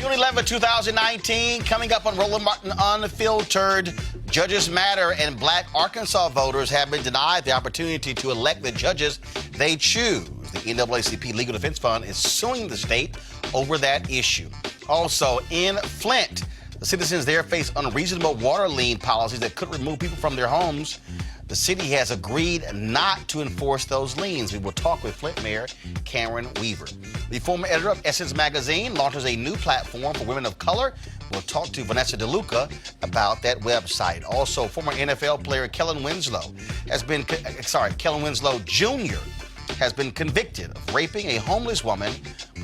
June 11, 2019, coming up on Roland Martin Unfiltered. Judges matter, and Black Arkansas voters have been denied the opportunity to elect the judges they choose. The NAACP Legal Defense Fund is suing the state over that issue. Also, in Flint, the citizens there face unreasonable water lien policies that could remove people from their homes. The city has agreed not to enforce those liens. We will talk with Flint Mayor Karen Weaver. The former editor of Essence Magazine launches a new platform for women of color. We'll talk to Vanessa DeLuca about that website. Also, former NFL player Kellen Winslow Jr. has been convicted of raping a homeless woman.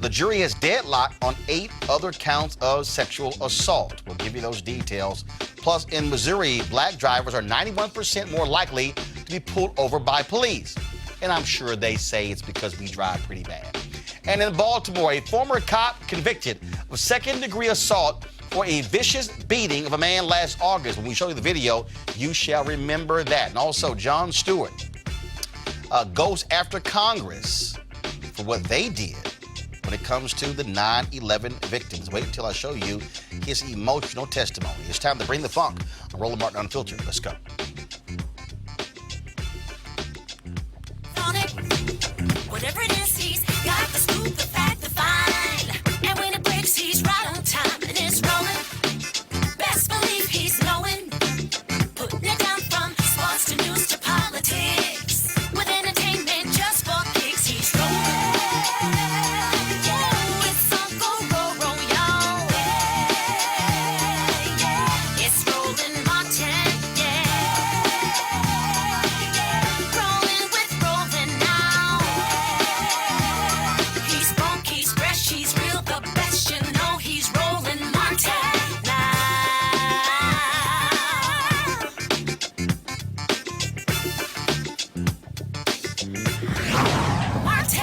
The jury has deadlocked on 8 other counts of sexual assault. We'll give you those details. Plus, in Missouri, black drivers are 91% more likely to be pulled over by police. And I'm sure they say it's because we drive pretty bad. And in Baltimore, a former cop convicted of second-degree assault for a vicious beating of a man last August. When we show you the video, you shall remember that. And also, Jon Stewart goes after Congress for what they did when it comes to the 9/11 victims. Wait until I show you his emotional testimony. It's time to bring the funk on Roland Martin Unfiltered. Let's go. Whatever it is, he's got the scoop, the fact, the fine. And when it breaks, he's right on time and it's rolling. Best believe he's knowing. Putting it down from sports to news to politics. With entertainment just for kicks, he's rolling. Yeah, it's Uncle Roro, y'all. Yeah, it's Roland Martin, yeah. Rolling with Roland now. He's funk, he's fresh, he's real, the best, you know he's Roland Martin now. Martin.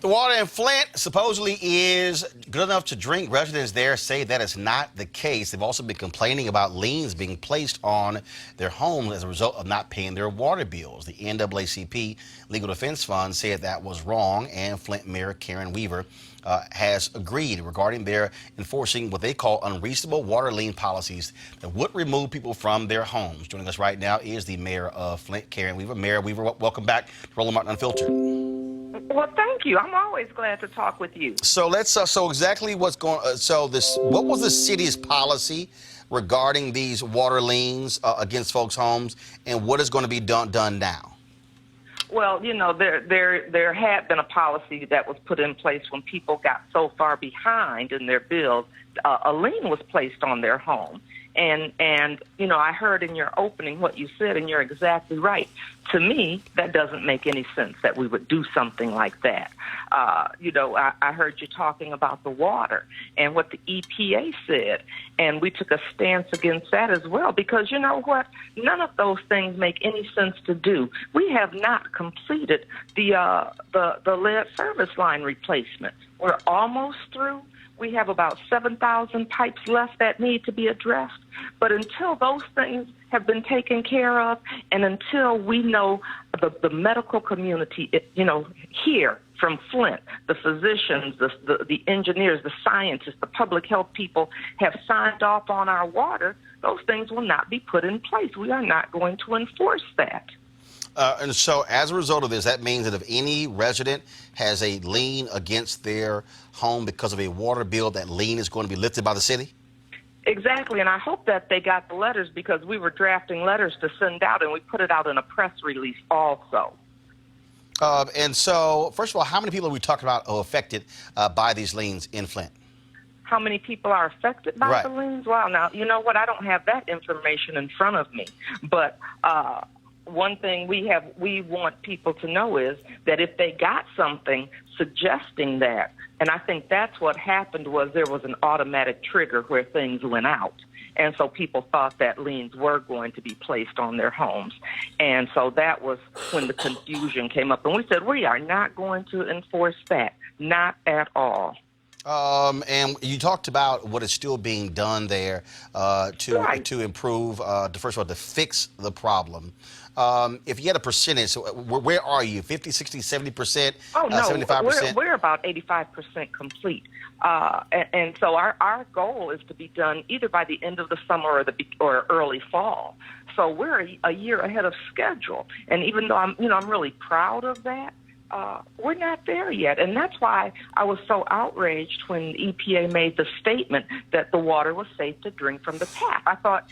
The water in Flint supposedly is good enough to drink. Residents there say that is not the case. They've also been complaining about liens being placed on their homes as a result of not paying their water bills. The NAACP Legal Defense Fund said that was wrong, and Flint Mayor Karen Weaver has agreed regarding their enforcing what they call unreasonable water lien policies that would remove people from their homes. Joining us right now is the mayor of Flint, Karen Weaver. Mayor Weaver, welcome back to Roland Martin Unfiltered. Well, thank you. I'm always glad to talk with you. So let's so exactly what's going. What was the city's policy regarding these water liens against folks' homes, and what is going to be done now? Well, you know, there had been a policy that was put in place when people got so far behind in their bills, a lien was placed on their home. And you know, I heard in your opening what you said, and you're exactly right. To me, that doesn't make any sense that we would do something like that. You know, I heard you talking about the water and what the EPA said, and we took a stance against that as well, because you know what? None of those things make any sense to do. We have not completed the lead service line replacement. We're almost through. We have about 7,000 pipes left that need to be addressed. But until those things have been taken care of, and until we know the medical community, you know, here from Flint, the physicians, the engineers, the scientists, the public health people have signed off on our water, those things will not be put in place. We are not going to enforce that. And so as a result of this, that means that if any resident has a lien against their home because of a water bill, that lien is going to be lifted by the city? Exactly, and I hope that they got the letters because we were drafting letters to send out, and we put it out in a press release also. And so, first of all, how many people are we talking about are affected by these liens in Flint? How many people are affected by the liens? Wow, now, you know what? I don't have that information in front of me. But one thing we want people to know is that if they got something suggesting that, and I think that's what happened, was there was an automatic trigger where things went out. And so people thought that liens were going to be placed on their homes. And so that was when the confusion came up. And we said, we are not going to enforce that, not at all. And you talked about what is still being done there to improve, first of all, to fix the problem. If you had a percentage, so where are you? 50, 60, 70%? Oh, no, 75%? We're about 85% complete. And so our goal is to be done either by the end of the summer or early fall. So we're a year ahead of schedule. And even though I'm really proud of that, we're not there yet. And that's why I was so outraged when the EPA made the statement that the water was safe to drink from the tap. I thought,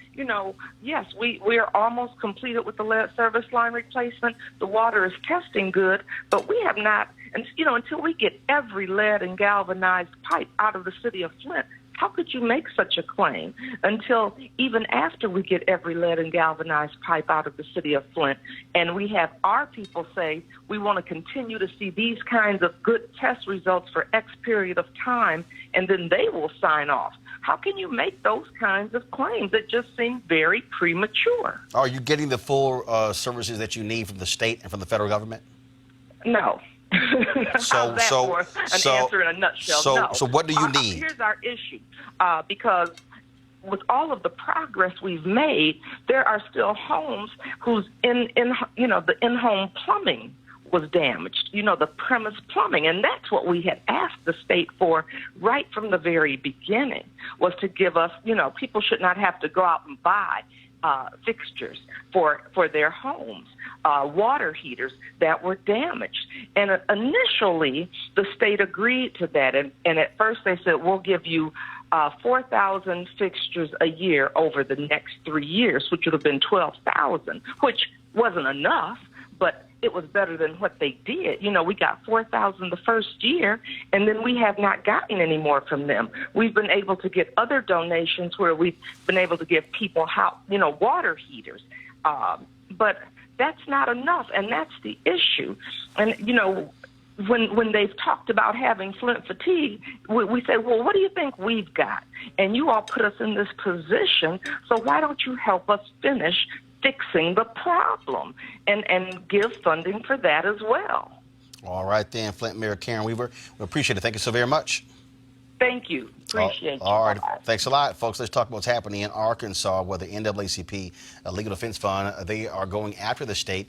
yes, we're almost completed with the lead service line replacement. The water is testing good, but we have not, and until we get every lead and galvanized pipe out of the city of Flint, how could you make such a claim until even after we get every lead and galvanized pipe out of the city of Flint and we have our people say we want to continue to see these kinds of good test results for X period of time and then they will sign off? How can you make those kinds of claims? It just seem very premature. Are you getting the full services that you need from the state and from the federal government? No. How's that for an answer in a nutshell? No. So what do you need? Here's our issue, because with all of the progress we've made, there are still homes whose the in-home plumbing was damaged, the premise plumbing. And that's what we had asked the state for right from the very beginning, was to give us, people should not have to go out and buy fixtures for their homes, water heaters that were damaged. And initially, the state agreed to that. And at first they said, we'll give you 4,000 fixtures a year over the next 3 years, which would have been 12,000, which wasn't enough, but it was better than what they did. We got 4,000 the first year, and then we have not gotten any more from them. We've been able to get other donations where we've been able to give people water heaters. But that's not enough, and that's the issue. And, when they've talked about having Flint fatigue, we say, well, what do you think we've got? And you all put us in this position, so why don't you help us finish fixing the problem and give funding for that as well? All right, then, Flint Mayor Karen Weaver, we appreciate it. Thank you so very much. Thank you. Appreciate you. All right. Thanks a lot, folks. Let's talk about what's happening in Arkansas, where the NAACP Legal Defense Fund, they are going after the state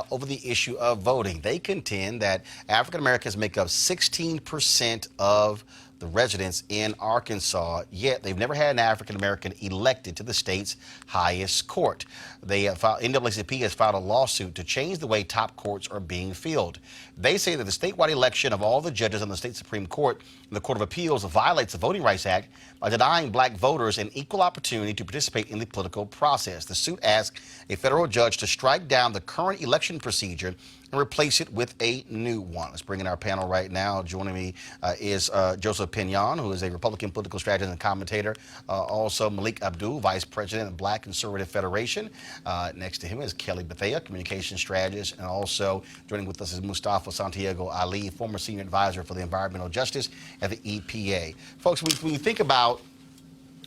over the issue of voting. They contend that African Americans make up 16% of the residents in Arkansas, yet they've never had an African American elected to the state's highest court. NAACP has filed a lawsuit to change the way top courts are being filled. They say that the statewide election of all the judges on the state Supreme Court and the Court of Appeals violates the Voting Rights Act by denying black voters an equal opportunity to participate in the political process. The suit asks a federal judge to strike down the current election procedure and replace it with a new one. Let's bring in our panel right now. Joining me is Joseph Pinion, who is a Republican political strategist and commentator. Also, Malik Abdul, Vice President of Black Conservative Federation. Next to him is Kelly Bethea, communication strategist. And also joining with us is Mustafa Santiago Ali, former senior advisor for the environmental justice at the EPA. Folks, when you think about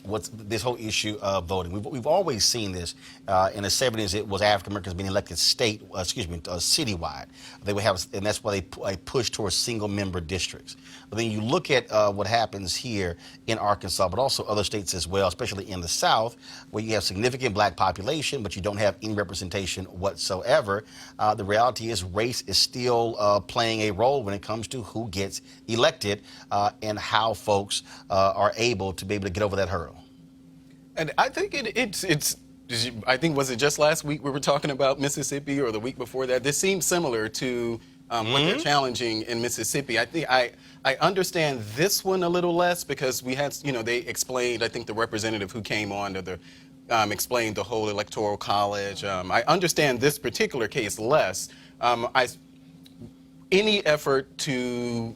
what's this whole issue of voting, we've always seen this. In the 70s, it was African Americans being elected citywide. They would have, and that's why they pushed towards single-member districts. But then you look at what happens here in Arkansas, but also other states as well, especially in the South, where you have significant black population, but you don't have any representation whatsoever. The reality is race is still playing a role when it comes to who gets elected and how folks are able to get over that hurdle. And I think I think, was it just last week we were talking about Mississippi, or the week before that? This seems similar to what they're challenging in Mississippi. I think I understand this one a little less because we had, they explained, I think the representative who came on to the explained the whole electoral college. I understand this particular case less. Any effort to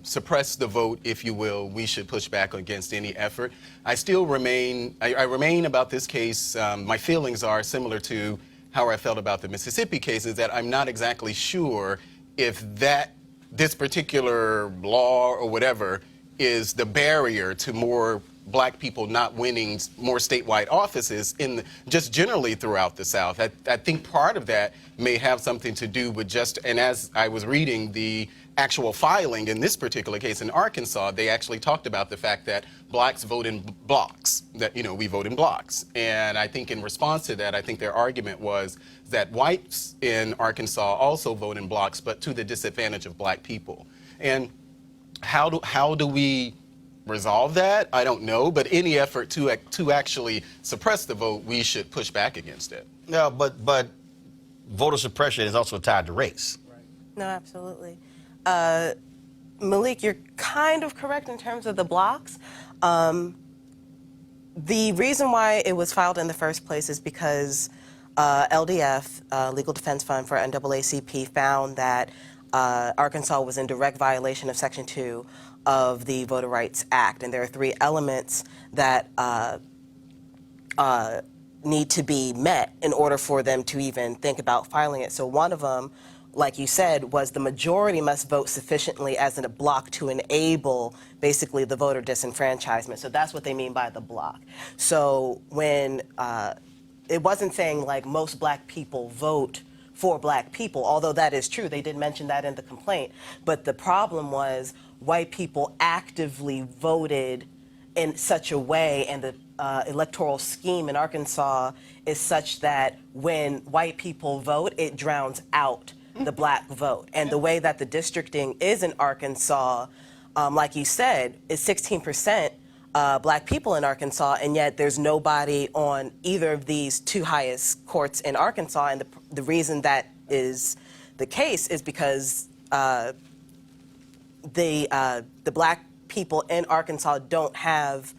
suppress the vote, if you will, we should push back against any effort. I still remain, I remain about this case, my feelings are similar to how I felt about the Mississippi case, is that I'm not exactly sure if this particular law or whatever is the barrier to more black people not winning more statewide offices just generally throughout the South. I think part of that may have something to do with and as I was reading the actual filing in this particular case in Arkansas, they actually talked about the fact that blacks vote in blocks, that, we vote in blocks. And I think in response to that, I think their argument was that whites in Arkansas also vote in blocks, but to the disadvantage of black people. And how do we resolve that? I don't know, but any effort to actually suppress the vote, we should push back against it. No, but voter suppression is also tied to race. Right. No, absolutely. Malik, you're kind of correct in terms of the blocks. The reason why it was filed in the first place is because LDF, Legal Defense Fund for NAACP, found that Arkansas was in direct violation of Section 2 of the Voter Rights Act, and there are 3 elements that need to be met in order for them to even think about filing it. So one of them, like you said, was the majority must vote sufficiently as in a block to enable basically the voter disenfranchisement. So that's what they mean by the block. So when it wasn't saying like most black people vote for black people, although that is true, they did mention that in the complaint, but the problem was white people actively voted in such a way, and the electoral scheme in Arkansas is such that when white people vote, it drowns out the black vote. And the way that the districting is in Arkansas, like you said, is 16% black people in Arkansas, and yet there's nobody on either of these 2 highest courts in Arkansas. And the reason that is the case is because the black people in Arkansas don't have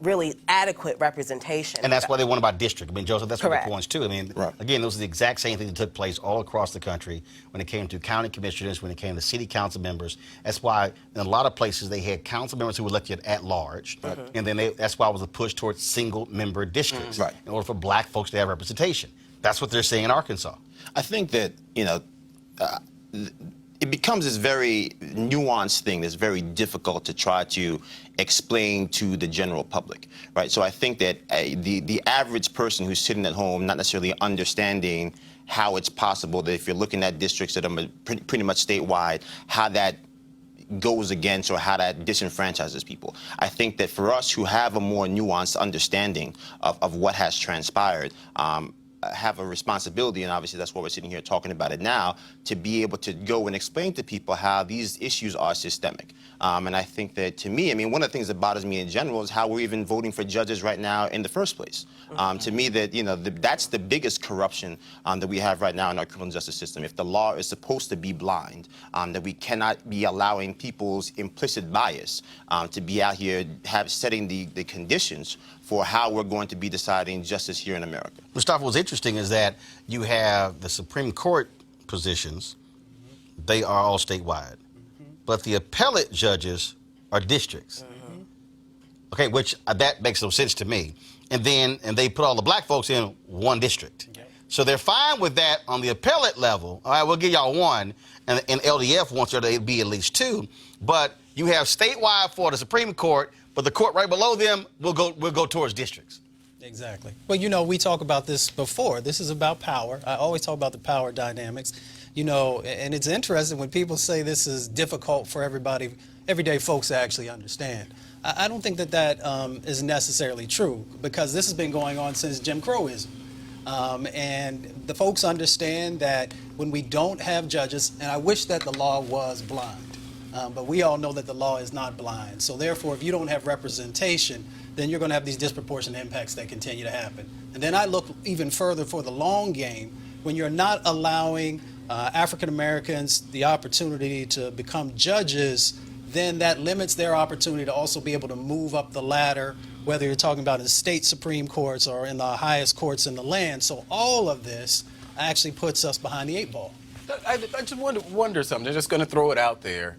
really adequate representation. And that's why they want about district. I mean, Joseph, that's Correct. what the points too. I mean, again, those are the exact same things that took place all across the country when it came to county commissioners, when it came to city council members. That's why in a lot of places they had council members who were elected at large, and then that's why it was a push towards single-member districts in order for black folks to have representation. That's what they're saying in Arkansas. I think that, it becomes this very nuanced thing that's very difficult to try to explain to the general public, right? So I think that the average person who's sitting at home not necessarily understanding how it's possible that if you're looking at districts that are pretty much statewide, how that goes against or how that disenfranchises people. I think that for us who have a more nuanced understanding of what has transpired, have a responsibility, and obviously that's why we're sitting here talking about it now, to be able to go and explain to people how these issues are systemic. And I think that, to me, I mean, one of the things that bothers me in general is how we're even voting for judges right now in the first place. To me, that that's the biggest corruption that we have right now in our criminal justice system. If the law is supposed to be blind, that we cannot be allowing people's implicit bias to be out here setting the conditions for how we're going to be deciding justice here in America. Mustafa, what's interesting is that you have the Supreme Court positions, they are all statewide. But the appellate judges are districts. Okay, which that makes no sense to me. And they put all the black folks in one district. So they're fine with that on the appellate level. All right, we'll give y'all one, and LDF wants there to be at least 2. But you have statewide for the Supreme Court, but the court right below them will go towards districts. Exactly. Well, we talk about this before. This is about power. I always talk about the power dynamics. And it's interesting when people say this is difficult for everyday folks to actually understand. I don't think that is necessarily true, because this has been going on since Jim Crowism. And the folks understand that when we don't have judges, and I wish that the law was blind, but we all know that the law is not blind. So therefore, if you don't have representation, then you're going to have these disproportionate impacts that continue to happen. And then I look even further for the long game, when you're not allowing African Americans the opportunity to become judges, then that limits their opportunity to also be able to move up the ladder, whether you're talking about in state Supreme Courts or in the highest courts in the land. So all of this actually puts us behind the 8 ball. I just wonder something. I'm just going to throw it out there.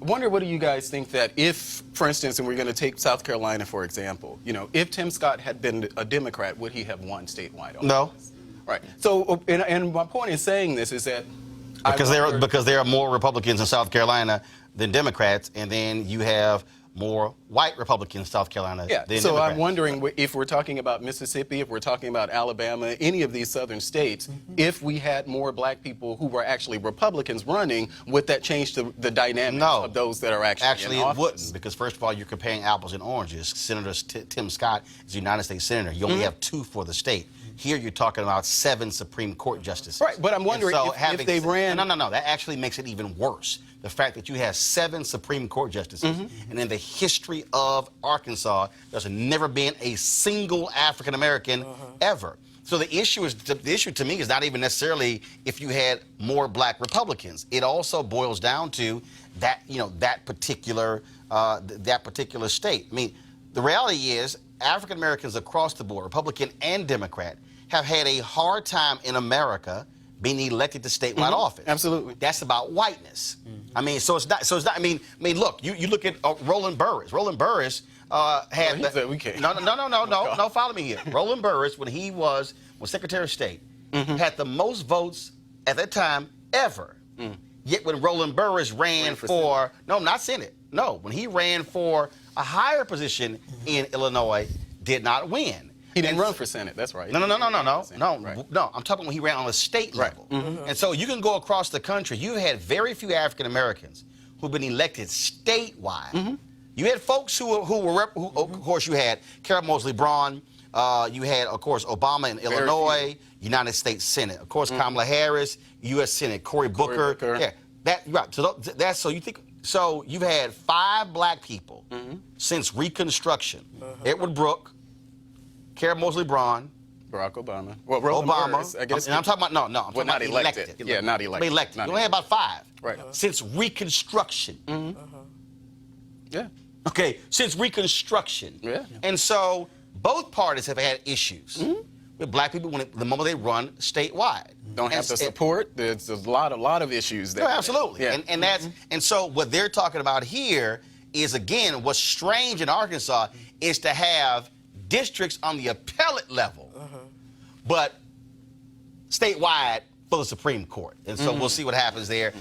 Wonder what do you guys think that if, for instance, and we're going to take South Carolina for example, if Tim Scott had been a Democrat, would he have won statewide? No. Right. So, and my point in saying this is that because there are more Republicans in South Carolina than Democrats, and then you have more white Republicans in South Carolina than so Democrats. I'm wondering if we're talking about Mississippi, if we're talking about Alabama, any of these southern states, if we had more black people who were actually Republicans running, would that change the dynamics of those that are actually in it office? wouldn't, because first of all, you're comparing apples and oranges. Senator Tim Scott is a United States Senator. You only have 2 for the state. Here you're talking about 7 Supreme Court justices. Right, but I'm wondering if they ran... No, that actually makes it even worse. The fact that you have 7 Supreme Court justices, and in the history of Arkansas, there's never been a single African American ever. So the issue to me is not even necessarily if you had more black Republicans. It also boils down to that that particular state. I mean, the reality is African Americans across the board, Republican and Democrat, have had a hard time in America being elected to statewide office. Absolutely. That's about whiteness. I mean, so it's not. I mean, look. You look at Roland Burris. Roland Burris had. We can't. No. Follow me here. Roland Burris, when he was Secretary of State, had the most votes at that time ever. Yet when Roland Burris ran for not Senate. No, when he ran for a higher position in Illinois, did not win. He didn't run for Senate. That's right. No. I'm talking when he ran on a state level. And so you can go across the country. You had very few African Americans who've been elected statewide. You had folks who of course, you had Carol Moseley Braun. You had, of course, Obama in Illinois, United States Senate. Of course, Kamala Harris, U.S. Senate. Cory Booker. Yeah, right. So you think. So you've had 5 black people since Reconstruction. Edward Brooke, Carol Moseley Braun, Barack Obama. Well, Obama. Burris, I guess. And I'm talking about I'm talking not about elected. Yeah, not elected. Elected. You only had about 5. Right. Since Reconstruction. Yeah. Okay. Since Reconstruction. Yeah. And so both parties have had issues with black people the moment they run statewide. Don't have the support. There's a lot of issues there. No, absolutely. Yeah. And that's and so what they're talking about here is, again, what's strange in Arkansas is to have districts on the appellate level, but statewide for the Supreme Court. And so we'll see what happens there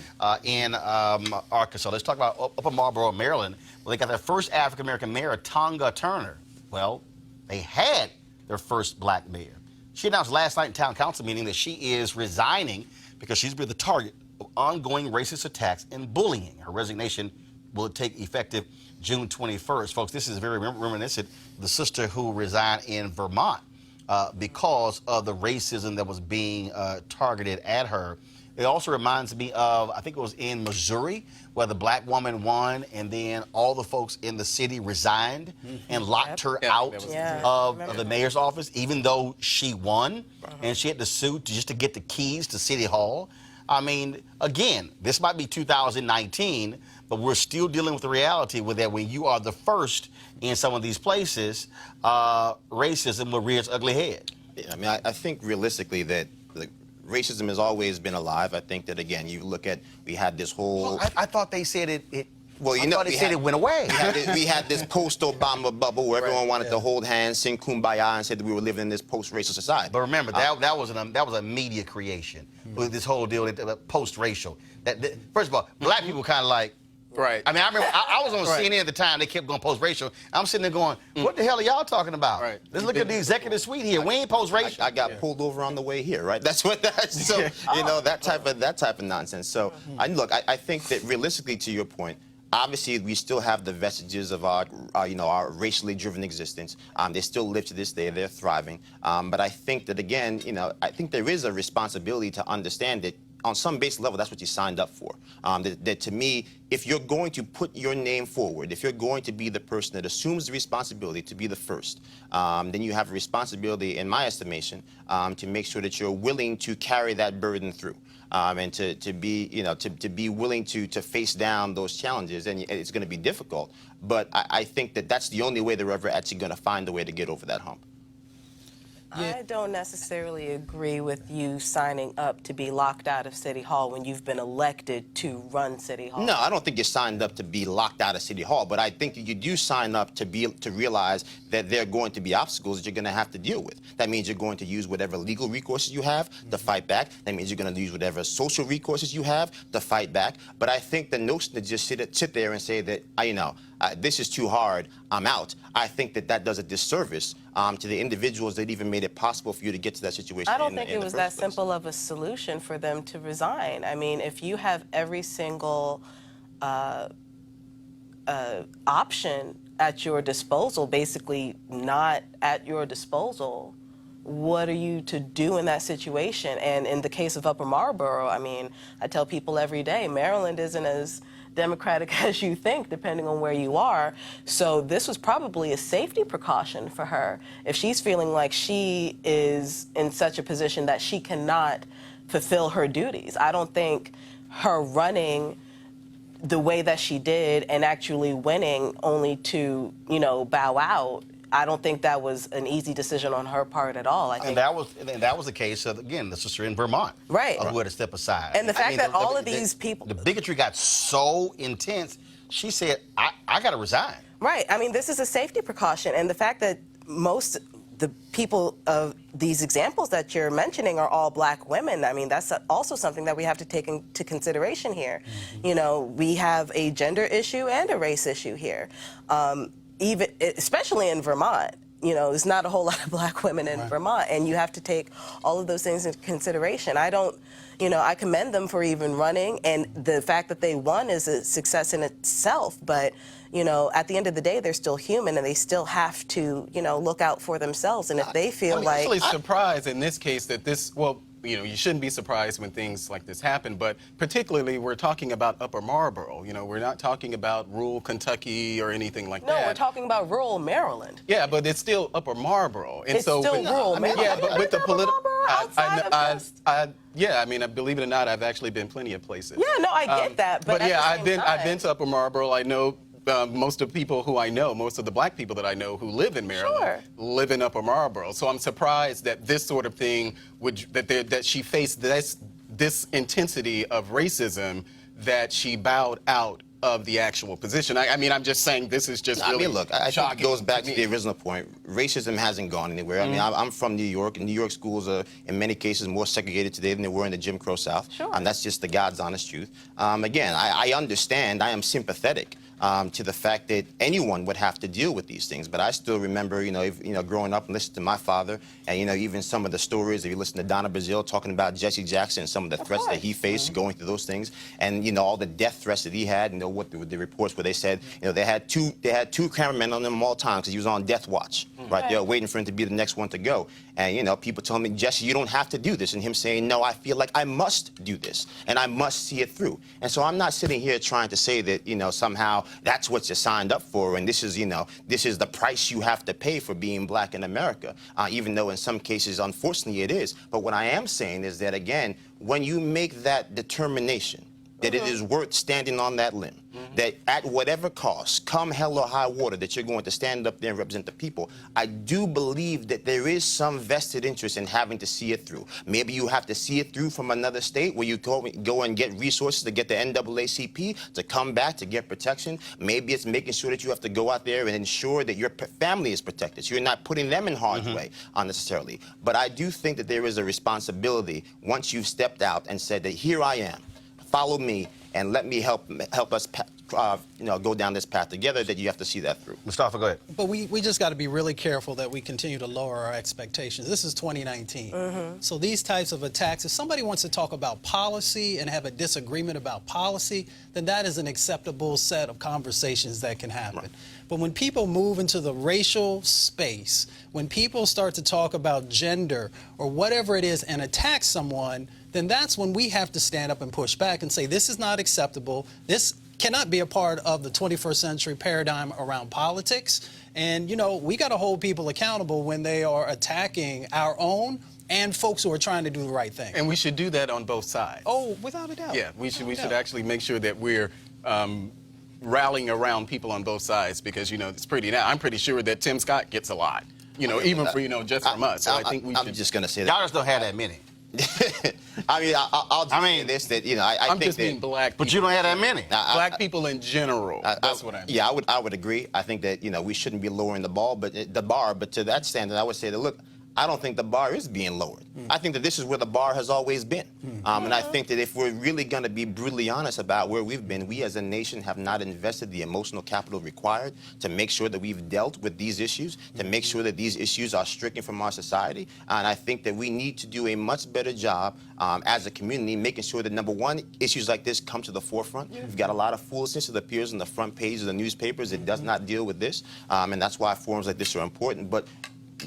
in Arkansas. Let's talk about Upper Marlboro, Maryland, where they got their first African-American mayor, Tonga Turner. Well, they had their first black mayor. She announced last night in town council meeting that she is resigning because she's been the target of ongoing racist attacks and bullying. Her resignation will take effective June 21st. Folks, this is very reminiscent of the sister who resigned in Vermont because of the racism that was being targeted at her. It also reminds me of, I think it was in Missouri, where the black woman won, and then all the folks in the city resigned and locked her out of the mayor's office, even though she won, and she had to sue just to get the keys to City Hall. I mean, again, this might be 2019, but we're still dealing with the reality with that when you are the first in some of these places, racism will rear its ugly head. I mean, I think realistically that racism has always been alive. I think that, again, you look at, we had this whole... Well, I thought they said it well, you I know, thought they said it went away. We had this post-Obama bubble where everyone wanted to hold hands, sing Kumbaya, and said that we were living in this post-racial society. But remember, that was a media creation. With this whole deal, post-racial. First of all, black people kind of like... Right. I mean, I remember I was on CNN at the time. They kept going post-racial. I'm sitting there going, what the hell are y'all talking about? Right. Let's look at the executive suite here. We ain't post-racial. I got pulled over on the way here, right? That's what that's. So you know, that type of nonsense. So I think that realistically, to your point, obviously we still have the vestiges of our racially driven existence. They still live to this day. They're thriving. But I think that, again, I think there is a responsibility to understand that on some basic level, that's what you signed up for. That to me, if you're going to put your name forward, if you're going to be the person that assumes the responsibility to be the first, then you have a responsibility, in my estimation, to make sure that you're willing to carry that burden through. And to be, to be willing to face down those challenges, and it's going to be difficult. But I think that that's the only way they're ever actually going to find a way to get over that hump. I don't necessarily agree with you signing up to be locked out of City Hall when you've been elected to run City Hall. No, I don't think you signed up to be locked out of City Hall, but I think that you do sign up to realize that there are going to be obstacles that you're going to have to deal with. That means you're going to use whatever legal recourses you have to fight back. That means you're going to use whatever social recourses you have to fight back. But I think the notion to just sit there and say that, this is too hard, I'm out, I think that does a disservice to the individuals that even made it possible for you to get to that situation. I don't think it was that simple of a solution for them to resign. I mean, if you have every single option at your disposal, basically not at your disposal, what are you to do in that situation? And in the case of Upper Marlboro, I mean, I tell people every day, Maryland isn't as democratic as you think, depending on where you are. So this was probably a safety precaution for her. If she's feeling like she is in such a position that she cannot fulfill her duties, I don't think her running the way that she did and actually winning only to, bow out, I don't think that was an easy decision on her part at all. I think and that was the case of, again, the sister in Vermont, right, who had to step aside. And the fact that all of these people, the bigotry got so intense, she said, "I got to resign." Right. I mean, this is a safety precaution, and the fact that the people of these examples that you're mentioning are all black women, I mean, that's also something that we have to take into consideration here. Mm-hmm. We have a gender issue and a race issue here. Especially in Vermont, there's not a whole lot of black women in Vermont, and you have to take all of those things into consideration. I commend them for even running, and the fact that they won is a success in itself, but, at the end of the day, they're still human, and they still have to, look out for themselves, and if they feel I'm like... actually surprised in this case that you shouldn't be surprised when things like this happen, but particularly we're talking about Upper Marlboro. We're not talking about rural Kentucky or anything like that. No, we're talking about rural Maryland. Yeah, but it's still Upper Marlboro. And it's still rural Maryland. Yeah, but with the political... Yeah, believe it or not, I've actually been plenty of places. Yeah, no, I get that, but yeah, I've been to Upper Marlboro. I know most of the people who I know, most of the black people that I know who live in Maryland, live in Upper Marlboro. So I'm surprised that this sort of thing that she faced this intensity of racism, that she bowed out of the actual position. I'm just saying this is just really look, I think it goes back to me. the original point. Racism hasn't gone anywhere. I'm from New York, and New York schools are, in many cases, more segregated today than they were in the Jim Crow South. Sure. That's just the God's honest truth. Again, I understand, I am sympathetic to the fact that anyone would have to deal with these things. But I still remember, growing up and listening to my father, and even some of the stories. If you listen to Donna Brazile talking about Jesse Jackson, some of the threats that he faced going through those things, and all the death threats that he had. What the reports where they said, they had two cameramen on them all time because he was on death watch, right there, waiting for him to be the next one to go. And people telling me, Jesse, you don't have to do this, and him saying, no, I feel like I must do this, and I must see it through. And so I'm not sitting here trying to say that somehow that's what you signed up for, and this is the price you have to pay for being black in America, even though in some cases, unfortunately, it is. But what I am saying is that, again, when you make that determination that it is worth standing on that limb, that at whatever cost, come hell or high water, that you're going to stand up there and represent the people, I do believe that there is some vested interest in having to see it through. Maybe you have to see it through from another state where you go and get resources to get the NAACP to come back to get protection. Maybe it's making sure that you have to go out there and ensure that your family is protected, so you're not putting them in harm's way unnecessarily. But I do think that there is a responsibility once you've stepped out and said that here I am, follow me, and let me help us go down this path together, that you have to see that through. Mustafa, go ahead. But we just got to be really careful that we continue to lower our expectations. This is 2019. So these types of attacks, if somebody wants to talk about policy and have a disagreement about policy, then that is an acceptable set of conversations that can happen. But when people move into the racial space, when people start to talk about gender or whatever it is and attack someone, then that's when we have to stand up and push back and say, this is not acceptable. This cannot be a part of the 21st century paradigm around politics. And, you know, we got to hold people accountable when they are attacking our own and folks who are trying to do the right thing. And we should do that on both sides. Oh, without a doubt. Yeah, we should actually make sure that we're rallying around people on both sides, because, you know, I'm pretty sure that Tim Scott gets a lot, you know, even for, you know, just from us. So I think we should. I'm just going to say Y'all that. just don't have that many. I mean, I'll just say this, that, you know, I I'm think just that, being black. But you don't have that many. Black people in general. That's what I mean. Yeah, I would agree. I think that, you know, we shouldn't be lowering the bar, but to that standard, I would say that, look, I don't think the bar is being lowered. I think that this is where the bar has always been. And I think that if we're really going to be brutally honest about where we've been, we as a nation have not invested the emotional capital required to make sure that we've dealt with these issues, to make sure that these issues are stricken from our society. And I think that we need to do a much better job as a community, making sure that, number one, issues like this come to the forefront. We've got a lot of foolishness that appears on the front page of the newspapers. It does not deal with this. And that's why forums like this are important. But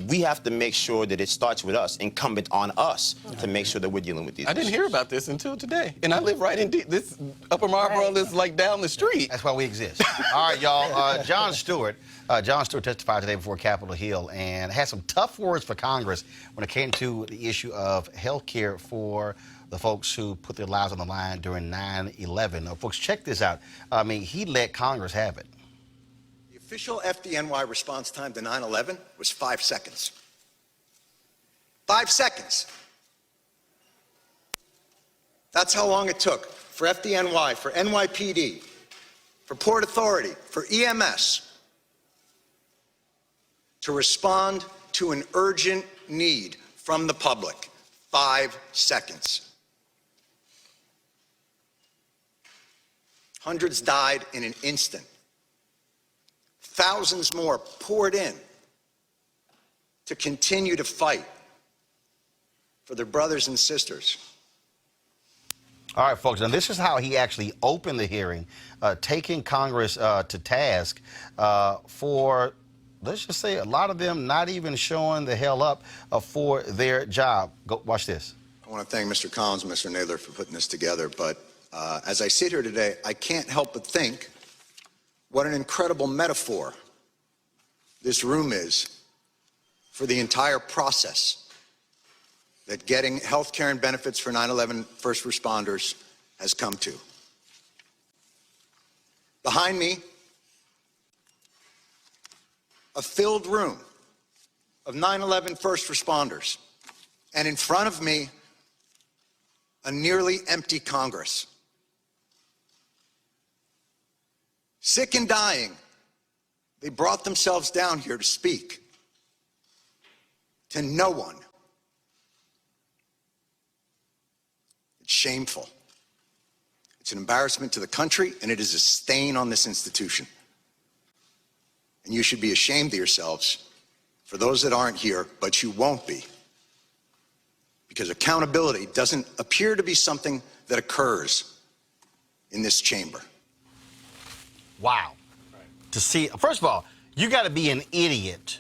we have to make sure that it starts with us, incumbent on us, to make sure that we're dealing with these I didn't issues. hear about this until today, and I live right in this Upper Marlboro is like down the street. That's why we exist. All right, y'all. John Stewart testified today before Capitol Hill and had some tough words for Congress when it came to the issue of health care for the folks who put their lives on the line during 9/11. Now, folks, check this out. I mean, he let Congress have it. The official FDNY response time to 9/11 was 5 seconds. 5 seconds. That's how long it took for FDNY, for NYPD, for Port Authority, for EMS to respond to an urgent need from the public. 5 seconds. Hundreds died in an instant. Thousands more poured in to continue to fight for their brothers and sisters. All right, folks, now this is how he actually opened the hearing, taking Congress to task for, let's just say, a lot of them not even showing the hell up for their job. Go watch this. I want to thank Mr. Collins and Mr. Naylor for putting this together, but as I sit here today, I can't help but think what an incredible metaphor this room is for the entire process that getting health care and benefits for 9/11 first responders has come to. Behind me, a filled room of 9/11 first responders, and in front of me, a nearly empty Congress. Sick and dying, they brought themselves down here to speak to no one. It's shameful. It's an embarrassment to the country, and it is a stain on this institution. And you should be ashamed of yourselves for those that aren't here, but you won't be. Because accountability doesn't appear to be something that occurs in this chamber. Wow. To see, first of all, you got to be an idiot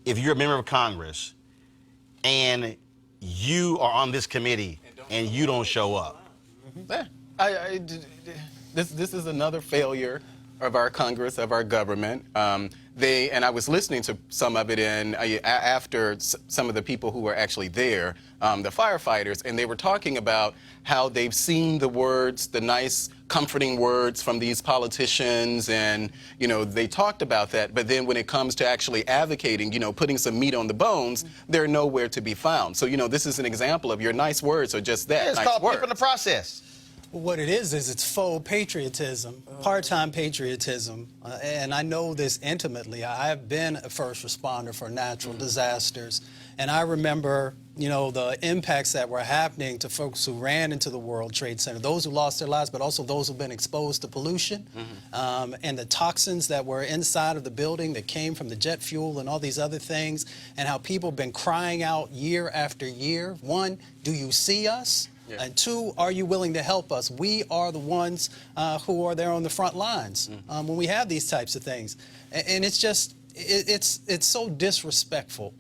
if you're a member of Congress and you are on this committee and you don't show up. Yeah. This is another failure of our Congress, of our government. And I was listening to some of it after some of the people who were actually there, the firefighters, and they were talking about how they've seen the words, the nice, comforting words from these politicians, and, you know, they talked about that, but then when it comes to actually advocating, you know, putting some meat on the bones, they're nowhere to be found. So, you know, this is an example of your nice words are just that, It's nice called words. peeping the process. Well, what it is it's faux patriotism, part-time patriotism. And I know this intimately. I've been a first responder for natural disasters. And I remember, you know, the impacts that were happening to folks who ran into the World Trade Center, those who lost their lives, but also those who've been exposed to pollution and the toxins that were inside of the building that came from the jet fuel and all these other things, and how people have been crying out year after year. One, do you see us? Yeah. And two, are you willing to help us? We are the ones who are there on the front lines when we have these types of things. And it's just, it's so disrespectful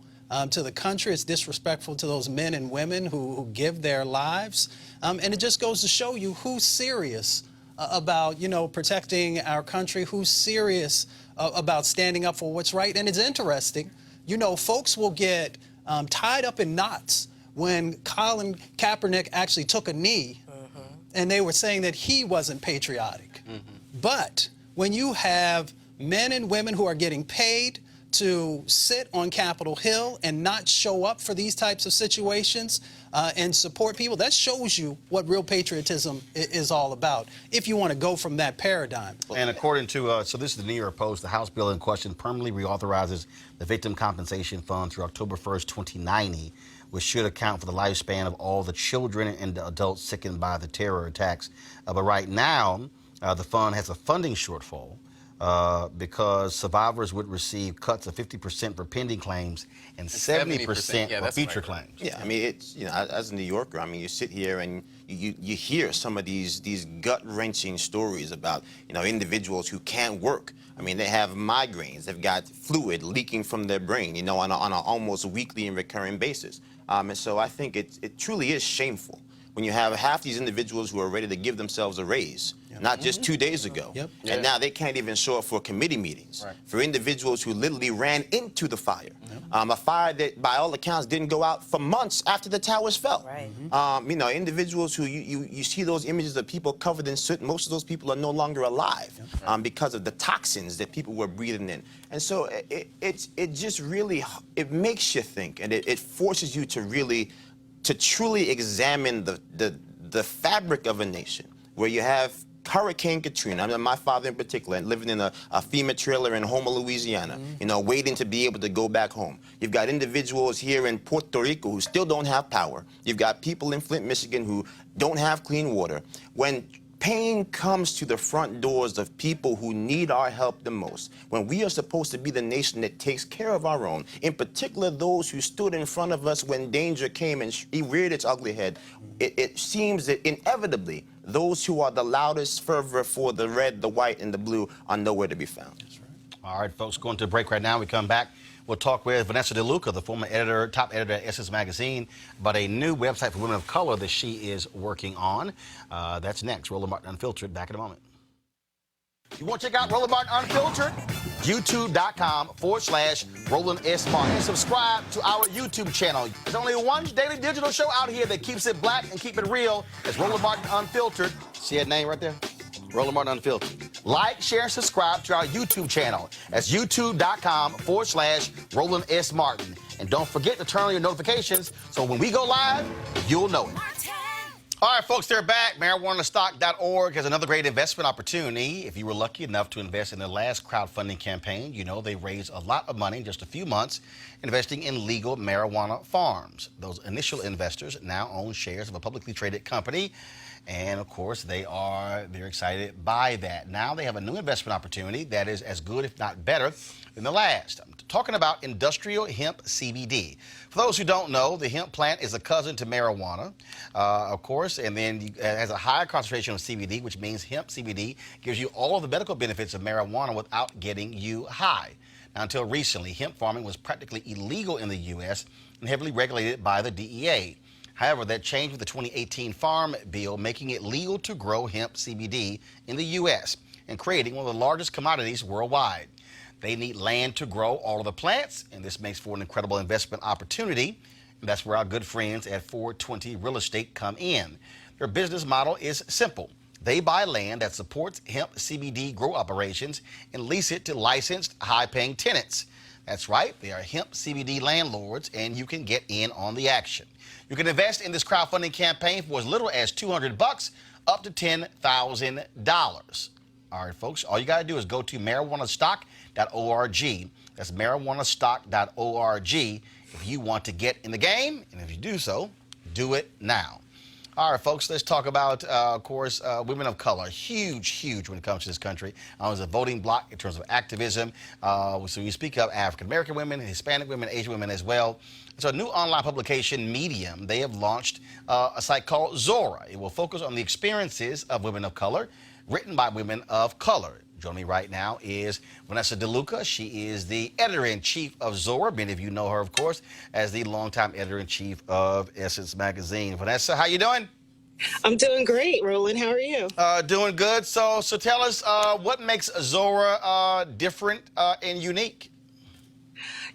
to the country. It's disrespectful to those men and women who give their lives. And it just goes to show you who's serious about, protecting our country, who's serious about standing up for what's right. And it's interesting, folks will get tied up in knots when Colin Kaepernick actually took a knee and they were saying that he wasn't patriotic. But when you have men and women who are getting paid to sit on Capitol Hill and not show up for these types of situations and support people, that shows you what real patriotism is all about, if you want to go from that paradigm. And according to, so this is the New York Post, the House bill in question permanently reauthorizes the Victim Compensation Fund through October 1st, 2090, which should account for the lifespan of all the children and the adults sickened by the terror attacks. But right now, the fund has a funding shortfall because survivors would receive cuts of 50% for pending claims and 70% for future claims. Yeah, I mean, it's, as a New Yorker, I mean, you sit here and you hear some of these gut-wrenching stories about, individuals who can't work. I mean, they have migraines, they've got fluid leaking from their brain, on an almost weekly and recurring basis. And so I think it truly is shameful when you have half these individuals who are ready to give themselves a raise, not just 2 days ago, and now they can't even show up for committee meetings. For individuals who literally ran into the fire, a fire that, by all accounts, didn't go out for months after the towers fell. Individuals who you see those images of people covered in soot. Most of those people are no longer alive because of the toxins that people were breathing in. And so it just really, it makes you think, and it forces you to truly examine the fabric of a nation, where you have Hurricane Katrina, I mean, my father in particular, living in a FEMA trailer in Houma, Louisiana, waiting to be able to go back home. You've got individuals here in Puerto Rico who still don't have power. You've got people in Flint, Michigan who don't have clean water. When pain comes to the front doors of people who need our help the most, when we are supposed to be the nation that takes care of our own, in particular those who stood in front of us when danger came and reared its ugly head, it seems that inevitably those who are the loudest fervor for the red, the white, and the blue are nowhere to be found. That's right. All right, folks, going to a break right now. We come back. We'll talk with Vanessa DeLuca, the former editor, top editor at Essence Magazine, about a new website for women of color that she is working on. That's next. Roland Martin Unfiltered. Back in a moment. You want to check out Roland Martin Unfiltered? YouTube.com/Roland S. Martin. And subscribe to our YouTube channel. There's only one daily digital show out here that keeps it black and keep it real. It's Roland Martin Unfiltered. See that name right there? Roland Martin Unfiltered. Like, share, and subscribe to our YouTube channel. That's youtube.com/Roland S. Martin. And don't forget to turn on your notifications so when we go live, you'll know it. All right, folks, they're back. MarijuanaStock.org has another great investment opportunity. If you were lucky enough to invest in their last crowdfunding campaign, they raised a lot of money in just a few months investing in legal marijuana farms. Those initial investors now own shares of a publicly traded company. And, of course, they're excited by that. Now they have a new investment opportunity that is as good, if not better, than the last. I'm talking about industrial hemp CBD. For those who don't know, the hemp plant is a cousin to marijuana, of course, and then it has a higher concentration of CBD, which means hemp CBD gives you all of the medical benefits of marijuana without getting you high. Now, until recently, hemp farming was practically illegal in the U.S. and heavily regulated by the DEA. However, that changed with the 2018 Farm Bill, making it legal to grow hemp CBD in the U.S. and creating one of the largest commodities worldwide. They need land to grow all of the plants, and this makes for an incredible investment opportunity. And that's where our good friends at 420 Real Estate come in. Their business model is simple. They buy land that supports hemp CBD grow operations and lease it to licensed, high-paying tenants. That's right, they are hemp CBD landlords, and you can get in on the action. You can invest in this crowdfunding campaign for as little as $200 up to $10,000. All right, folks, all you got to do is go to marijuanastock.org. That's marijuanastock.org if you want to get in the game. And if you do so, do it now. All right, folks, let's talk about, of course, women of color. Huge when it comes to this country. As a voting bloc in terms of activism. So we speak of African-American women, Hispanic women, Asian women as well. So a new online publication, Medium, they have launched a site called Zora. It will focus on the experiences of women of color, written by women of color. Joining me right now is Vanessa DeLuca. She is the editor-in-chief of Zora. Many of you know her, of course, as the longtime editor-in-chief of Essence Magazine. Vanessa, how you doing? I'm doing great, Roland. How are you? Doing good. So tell us what makes Zora different and unique.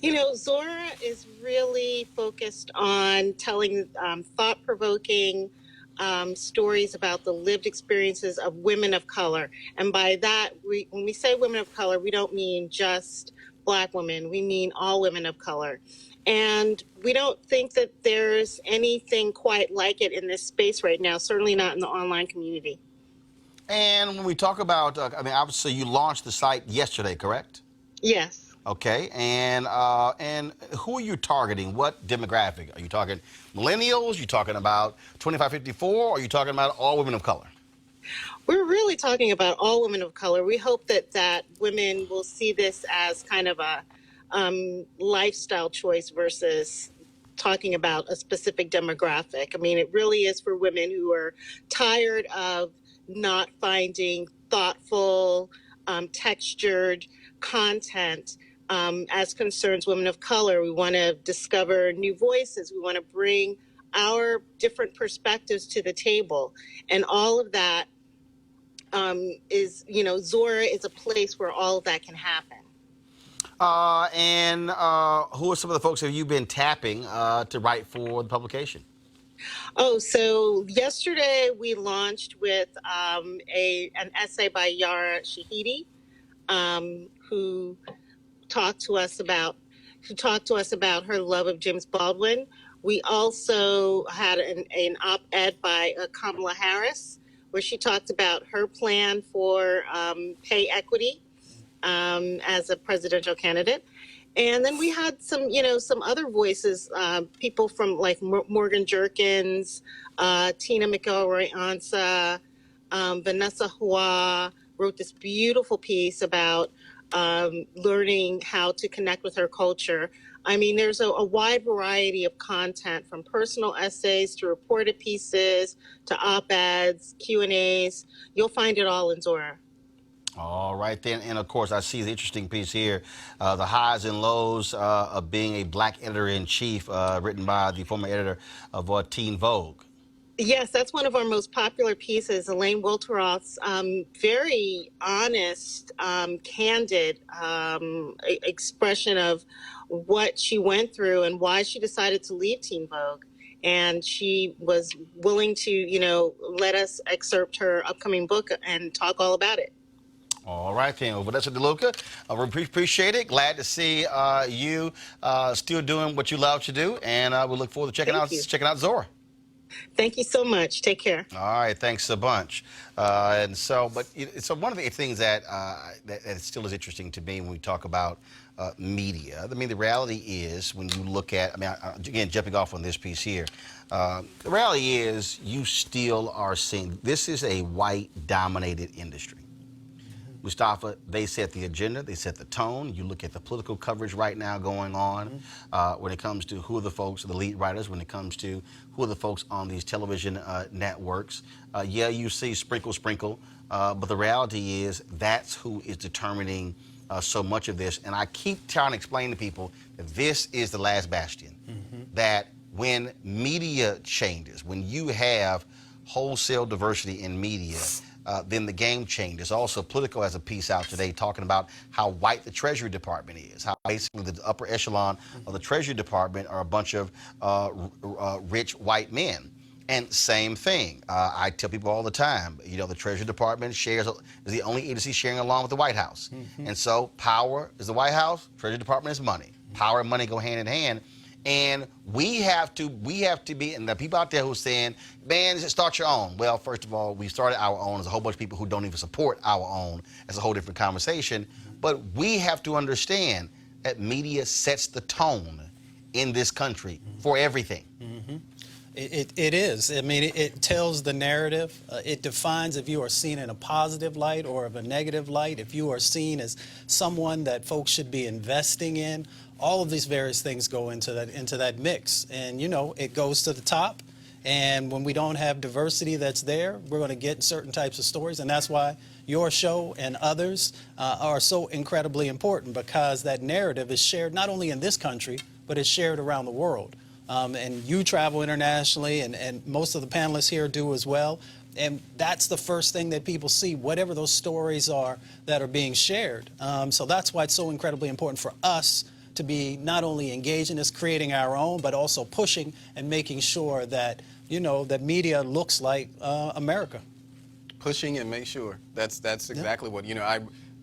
You know, Zora is really focused on telling thought-provoking stories about the lived experiences of women of color. And by that, when we say women of color, we don't mean just Black women. We mean all women of color. And we don't think that there's anything quite like it in this space right now, certainly not in the online community. And when we talk about, obviously you launched the site yesterday, correct? Yes. Okay, and who are you targeting? What demographic? Are you talking millennials? You talking about 25-54? Or are you talking about all women of color? We're really talking about all women of color. We hope that women will see this as kind of a lifestyle choice versus talking about a specific demographic. I mean, it really is for women who are tired of not finding thoughtful, textured content as concerns women of color. We want to discover new voices. We want to bring our different perspectives to the table. And all of that is, you know, Zora is a place where all of that can happen. And who are some of the folks have you been tapping to write for the publication? Oh, so yesterday we launched with an essay by Yara Shahidi, who talked to us about her love of James Baldwin. We also had an op-ed by Kamala Harris, where she talked about her plan for pay equity as a presidential candidate. And then we had some other voices, people from like Morgan Jerkins, Tina McElroy-Ansa, Vanessa Hua wrote this beautiful piece about learning how to connect with her culture. I mean, there's a wide variety of content, from personal essays to reported pieces to op-eds, Q&As. You'll find it all in Zora. All right, then. And, of course, I see the interesting piece here, the highs and lows of being a Black editor-in-chief, written by the former editor of Teen Vogue. Yes, that's one of our most popular pieces, Elaine Wilteroth's very honest, candid expression of what she went through and why she decided to leave Teen Vogue. And she was willing to, let us excerpt her upcoming book and talk all about it. All right, then. Well, Vanessa DeLuca, we appreciate it. Glad to see you still doing what you love to do, and we look forward to checking out Zora. Thank you so much. Take care. All right, thanks a bunch. So one of the things that still is interesting to me when we talk about media, I mean, the reality is when you look at, again, jumping off on this piece here, the reality is you still are seeing, this is a white-dominated industry. Mustafa, they set the agenda, they set the tone. You look at the political coverage right now going on when it comes to who are the folks, the lead writers, when it comes to who are the folks on these television networks. Yeah, you see sprinkle, but the reality is that's who is determining so much of this. And I keep trying to explain to people that this is the last bastion, that when media changes, when you have wholesale diversity in media, then the game changes. Also, Politico has a piece out today talking about how white the Treasury Department is, how basically the upper echelon of the Treasury Department are a bunch of rich white men. And same thing, I tell people all the time, the Treasury Department is the only agency sharing along with the White House. And so power is the White House, Treasury Department is money. Power and money go hand in hand. And we have to be, and the people out there who are saying, man, start your own. Well, first of all, we started our own. There's a whole bunch of people who don't even support our own. That's a whole different conversation. But we have to understand that media sets the tone in this country for everything. It is. I mean, it tells the narrative. It defines if you are seen in a positive light or of a negative light, if you are seen as someone that folks should be investing in. All of these various things go into that mix. And, it goes to the top And when we don't have diversity that's there, we're going to get certain types of stories. And that's why your show and others are so incredibly important, because that narrative is shared not only in this country, but it's shared around the world. And you travel internationally, and most of the panelists here do as well. And that's the first thing that people see, whatever those stories are that are being shared. So that's why it's so incredibly important for us to be not only engaged in this, creating our own, but also pushing and making sure that, that media looks like America. Pushing and make sure. That's exactly what,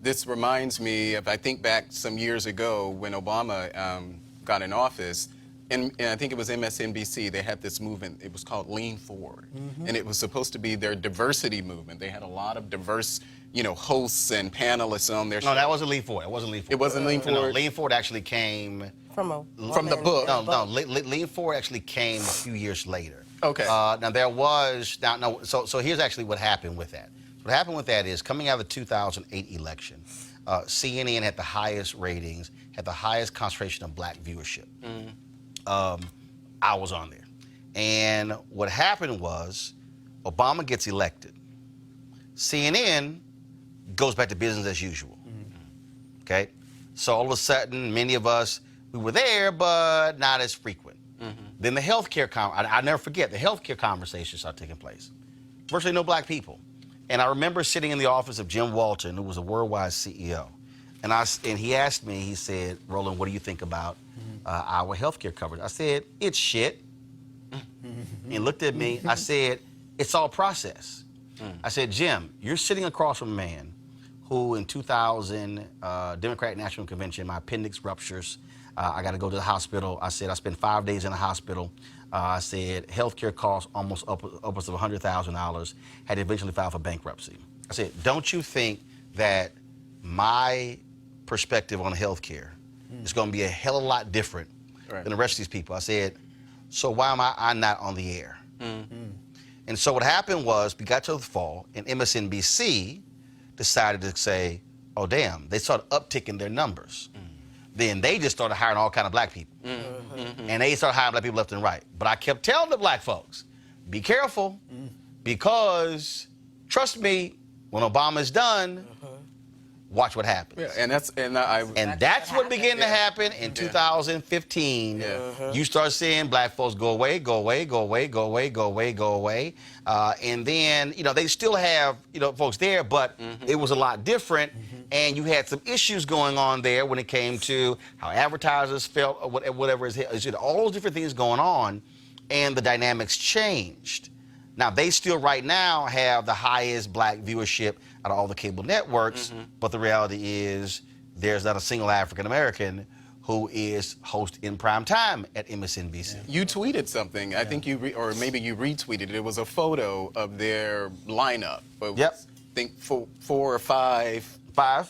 this reminds me of, I think back some years ago when Obama got in office, and I think it was MSNBC, they had this movement, it was called Lean Forward. And it was supposed to be their diversity movement. They had a lot of diverse, hosts and panelists on their show. No, that wasn't Lean Forward. It wasn't Lean Forward. It wasn't Lean Forward? No, Lean Forward actually came... From the book. No, Lean Forward actually came a few years later. Okay. Now there was... So here's actually what happened with that. What happened with that is, coming out of the 2008 election, CNN had the highest ratings, had the highest concentration of black viewership. I was on there. And what happened was, Obama gets elected. CNN goes back to business as usual. Okay? So all of a sudden, many of us, we were there, but not as frequent. Then the healthcare, I never forget, the healthcare conversations started taking place. Virtually no black people. And I remember sitting in the office of Jim Walton, who was a worldwide CEO. And he asked me, he said, Roland, what do you think about our healthcare coverage? I said, it's shit. He looked at me, I said, it's all process. I said, Jim, you're sitting across from a man who in 2000, Democratic National Convention, my appendix ruptures. I got to go to the hospital. I said, I spent 5 days in the hospital. I said, healthcare costs almost upwards of $100,000, had to eventually file for bankruptcy. I said, don't you think that my perspective on healthcare is going to be a hell of a lot different than the rest of these people? I said, so why am I not on the air? And so what happened was, we got to the fall, and MSNBC decided to say, oh, damn, they started upticking their numbers. Then they just started hiring all kind of black people. And they started hiring black people left and right. But I kept telling the black folks, be careful, because trust me, when Obama's done, watch what happens. Yeah, and that's what began to happen in 2015. You start seeing black folks go away, go away, go away, go away, go away, go away. And then, they still have, folks there, but it was a lot different. And you had some issues going on there when it came to how advertisers felt, or whatever it is. All those different things going on, and the dynamics changed. Now, they still right now have the highest black viewership out of all the cable networks, but the reality is there's not a single African American who is host in prime time at MSNBC. You tweeted something. I think or maybe you retweeted it. It was a photo of their lineup. I think 4 or 5. I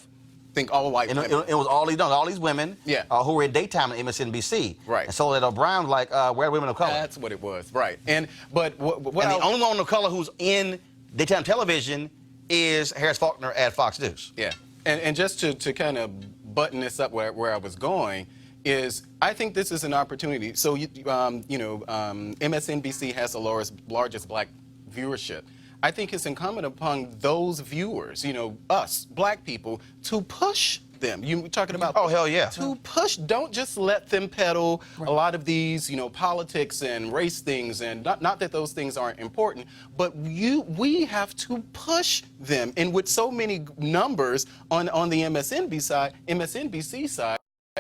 think all white women. It was all these women who were in daytime at MSNBC. Right. And so that O'Brien was like, where are women of color? That's what it was, right. But the only woman of color who's in daytime television is Harris Faulkner at Fox News. Yeah. And just to kind of button this up where I was going, is I think this is an opportunity. So, MSNBC has the largest black viewership. I think it's incumbent upon those viewers, us, black people, to push them. You talking about? Oh, hell yeah. To push, don't just let them peddle a lot of these, politics and race things, and not that those things aren't important, but we have to push them. And with so many numbers on the MSNBC side,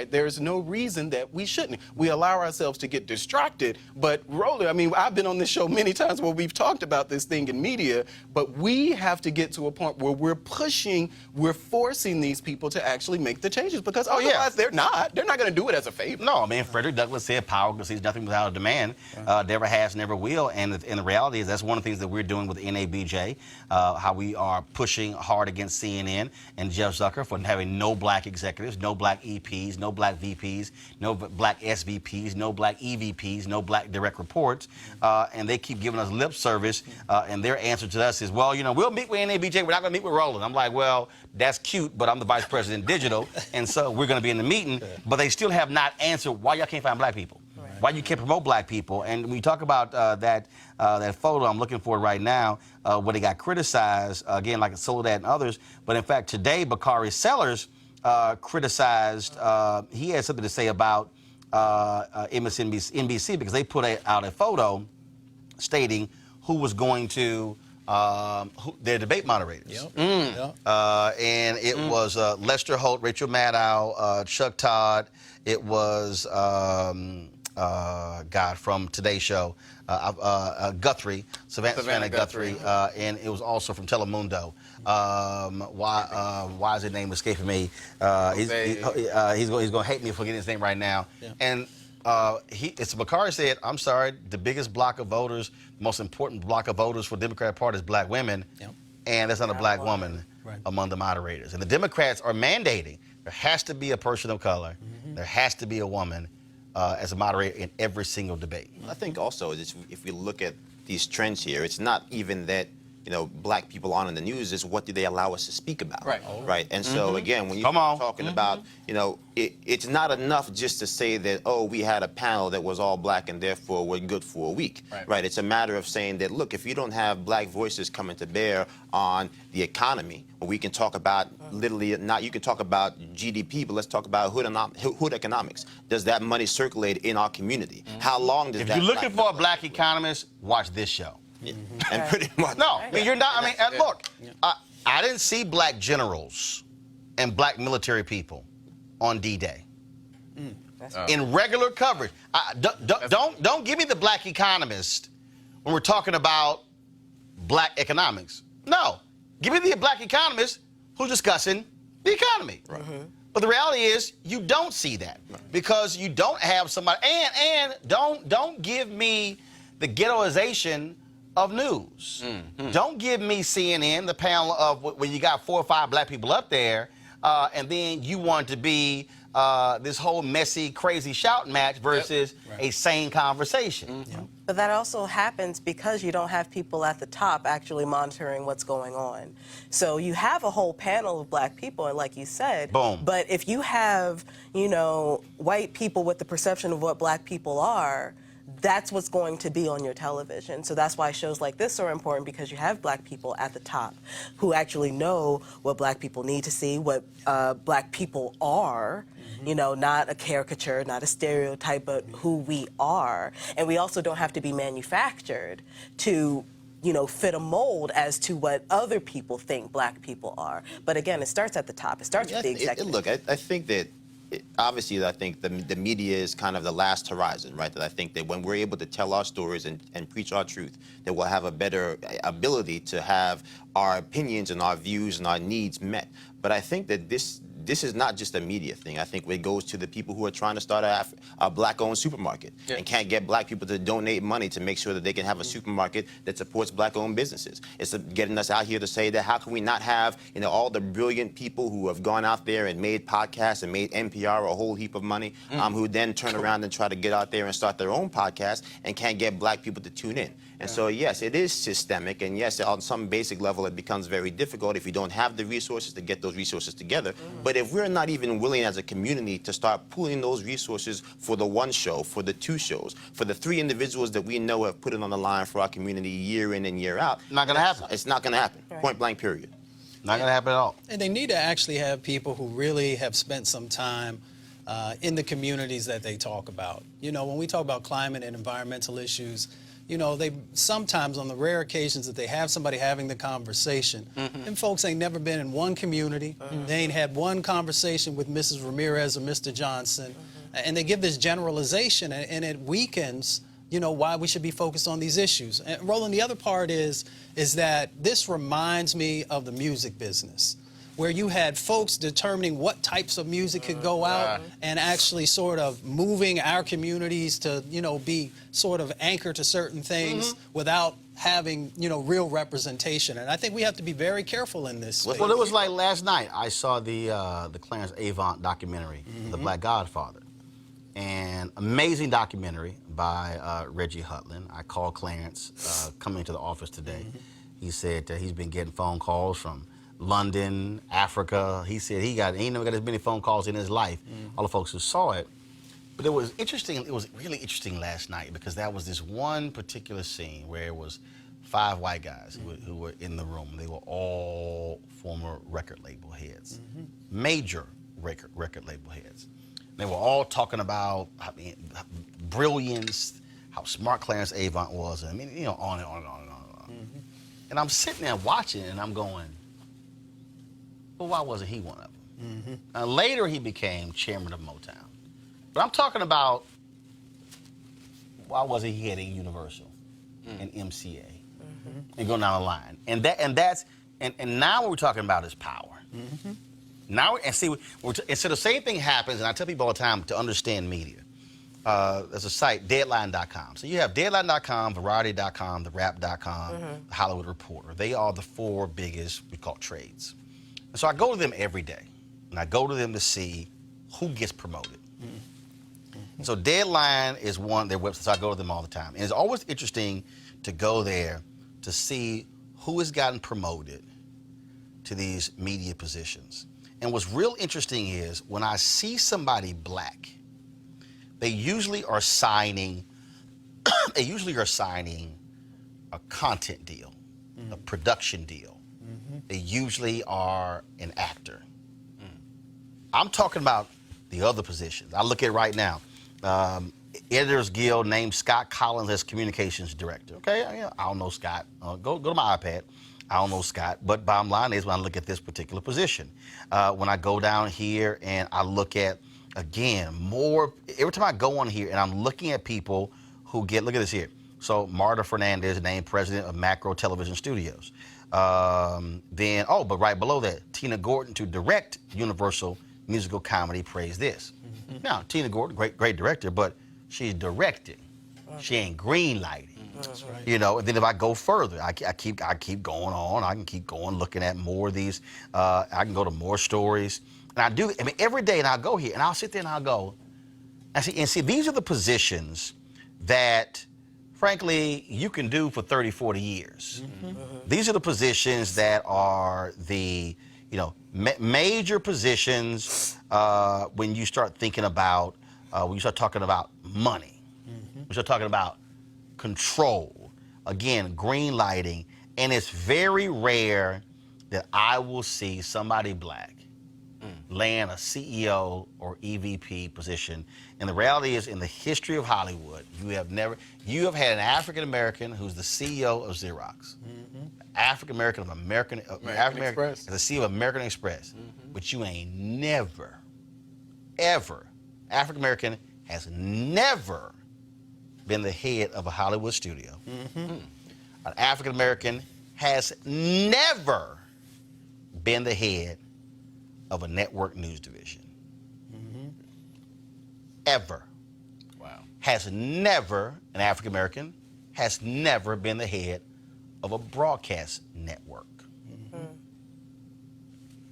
there's no reason that we shouldn't. We allow ourselves to get distracted, but Roland, I've been on this show many times where we've talked about this thing in media, but we have to get to a point where we're forcing these people to actually make the changes, because otherwise they're not going to do it as a favor. No, Frederick Douglass said power sees nothing without a demand, never has, never will, and the reality is that's one of the things that we're doing with NABJ, how we are pushing hard against CNN and Jeff Zucker for having no black executives, no black EPs, no black VPs, no black SVPs, no black EVPs, no black direct reports, and they keep giving us lip service, and their answer to us is, well, we'll meet with NABJ, we're not going to meet with Roland. I'm like, well, that's cute, but I'm the vice president digital, and so we're going to be in the meeting, but they still have not answered why y'all can't find black people. why you can't promote black people. And when you talk about that photo, I'm looking for it right now, where they got criticized, again, like Soledad and others. But in fact, today, Bakari Sellers criticized, he had something to say about MSNBC because they put out a photo stating who was going to their debate moderators. Yep. And it was Lester Holt, Rachel Maddow, Chuck Todd. It was, from Today Show, Guthrie, Savannah Guthrie, and it was also from Telemundo. Why is his name escaping me? He's going to hate me for getting his name right now. Yeah. And Bakari said, I'm sorry, the biggest block of voters, the most important block of voters for the Democratic Party is black women, and there's not a black woman among the moderators. And the Democrats are mandating there has to be a person of color, there has to be a woman as a moderator in every single debate. I think also if we look at these trends here, it's not even that black people aren't in the news, is what do they allow us to speak about? Right. And so again, when you're talking about, it's not enough just to say that, oh, we had a panel that was all black and therefore we're good for a week. Right. It's a matter of saying that, look, if you don't have black voices coming to bear on the economy, we can talk about literally you can talk about GDP, but let's talk about hood economics. Does that money circulate in our community? How long does that? If you're looking for a black economist, watch this show. And pretty much. No, I mean, you're not. I mean, look, I didn't see black generals and black military people on D-Day in regular coverage. Don't give me the black economist when we're talking about black economics. No, give me the black economist who's discussing the economy. But the reality is, you don't see that because you don't have somebody. And don't give me the ghettoization of news. Don't give me CNN, the panel of when you got 4 or 5 black people up there, and then you want to be this whole messy, crazy shouting match versus a sane conversation. But that also happens because you don't have people at the top actually monitoring what's going on. So you have a whole panel of black people, and like you said, boom. But if you have, white people with the perception of what black people are, that's what's going to be on your television. So that's why shows like this are important, because you have black people at the top who actually know what black people need to see, what black people are, not a caricature, not a stereotype, but who we are. And we also don't have to be manufactured to fit a mold as to what other people think black people are. But again, it starts at the top. It starts with the executive. Look, I think that obviously, I think the media is kind of the last horizon, right? That I think that when we're able to tell our stories and preach our truth, that we'll have a better ability to have our opinions and our views and our needs met. But I think that this is not just a media thing. I think it goes to the people who are trying to start a black-owned supermarket and can't get black people to donate money to make sure that they can have a supermarket that supports black-owned businesses. It's getting us out here to say that how can we not have all the brilliant people who have gone out there and made podcasts and made NPR a whole heap of money, who then turn around and try to get out there and start their own podcast and can't get black people to tune in. And so, yes, it is systemic, and yes, on some basic level, it becomes very difficult if you don't have the resources to get those resources together. But if we're not even willing as a community to start pooling those resources for the 1 show, for the 2 shows, for the 3 individuals that we know have put it on the line for our community year in and year out, not going to happen. It's not going to happen. Point blank, period. Not going to happen at all. And they need to actually have people who really have spent some time in the communities that they talk about. When we talk about climate and environmental issues, they sometimes, on the rare occasions that they have somebody having the conversation, and folks ain't never been in one community, they ain't had one conversation with Mrs. Ramirez or Mr. Johnson, and they give this generalization, and it weakens, why we should be focused on these issues. And Roland, the other part is that this reminds me of the music business, where you had folks determining what types of music could go out and actually sort of moving our communities to, be sort of anchored to certain things without having, real representation. And I think we have to be very careful in this space. Well, it was like last night. I saw the Clarence Avant documentary, The Black Godfather. And amazing documentary by Reggie Hutland. I called Clarence coming into the office today. He said he's been getting phone calls from London, Africa. He said he ain't never got as many phone calls in his life. All the folks who saw it. But it was interesting. It was really interesting last night because that was this one particular scene where it was 5 white guys who were in the room. They were all former record label heads, major record label heads. They were all talking about brilliance, how smart Clarence Avant was. I mean, you know, on and on and on and on and on. And I'm sitting there watching, and I'm going, well, why wasn't he one of them? Now, later, he became chairman of Motown. But I'm talking about why wasn't he heading Universal and MCA and going down the line? And now what we're talking about is power. Now and see, and so the same thing happens, and I tell people all the time to understand media. There's a site, Deadline.com. So you have Deadline.com, Variety.com, TheWrap.com, The Hollywood Reporter. They are the 4 biggest, we call trades. And so I go to them every day, and I go to them to see who gets promoted. So Deadline is one of their websites. So I go to them all the time. And it's always interesting to go there to see who has gotten promoted to these media positions. And what's real interesting is when I see somebody black, they usually are signing a content deal, a production deal. They usually are an actor. I'm talking about the other positions. I look at it right now. Editors Guild named Scott Collins as communications director. Okay, I don't know Scott. Go to my iPad. I don't know Scott. But bottom line is when I look at this particular position, when I go down here and I look at, again, more, every time I go on here and I'm looking at people who get, look at this here. So Marta Fernandez named president of Macro Television Studios. But right below that, Tina Gordon to direct Universal Musical Comedy, praise this. Now, Tina Gordon, great director, but she's directing. She ain't green lighting. That's right. You know, and then if I go further, I keep going on. I can keep going, looking at more of these. I can go to more stories. And I do, I mean, every day, and I'll go here, and I'll sit there and I'll go, and see, these are the positions that, frankly, you can do for 30, 40 years. These are the positions that are the, you know, major positions when you start thinking about, when you start talking about money. When you start talking about control. Again, green lighting. And it's very rare that I will see somebody black land a CEO or EVP position. And the reality is, in the history of Hollywood, you have had an African American who's the CEO of Xerox. African American of American Express. The CEO of American Express. But you ain't never, ever, African American has never been the head of a Hollywood studio. An African American has never been the head of a network news division. Ever. Wow. Has never, an African American, has never been the head of a broadcast network.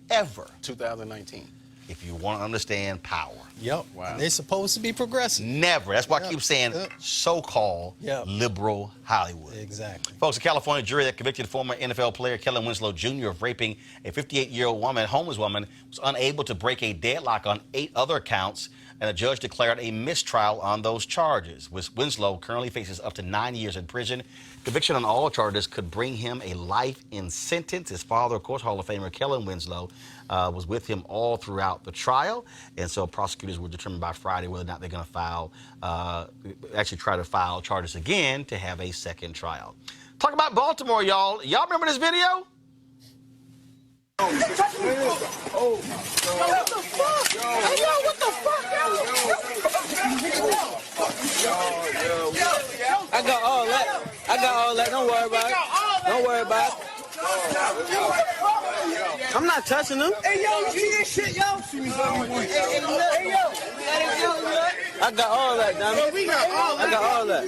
Ever. 2019. If you want to understand power. Yep. Wow. They're supposed to be progressive. Never. That's why I keep saying so-called liberal Hollywood. Exactly. Folks, a California jury that convicted former NFL player Kellen Winslow Jr. of raping a 58-year-old woman, homeless woman, was unable to break a deadlock on 8 other counts, and a judge declared a mistrial on those charges. Winslow currently faces up to 9 years in prison. Conviction on all charges could bring him a life in sentence. His father, of course, Hall of Famer Kellen Winslow, was with him all throughout the trial. And so prosecutors will determine by Friday whether or not they're going to file, try to file charges again to have a second trial. Talk about Baltimore, y'all. Y'all remember this video? What the fuck? Hey, yo, what the fuck, I got all that. Don't worry about it. Don't worry about it. I'm not touching them. Hey, yo, you see this shit, yo? Hey, yo. I got all that, damn it. We got all that. I got all that.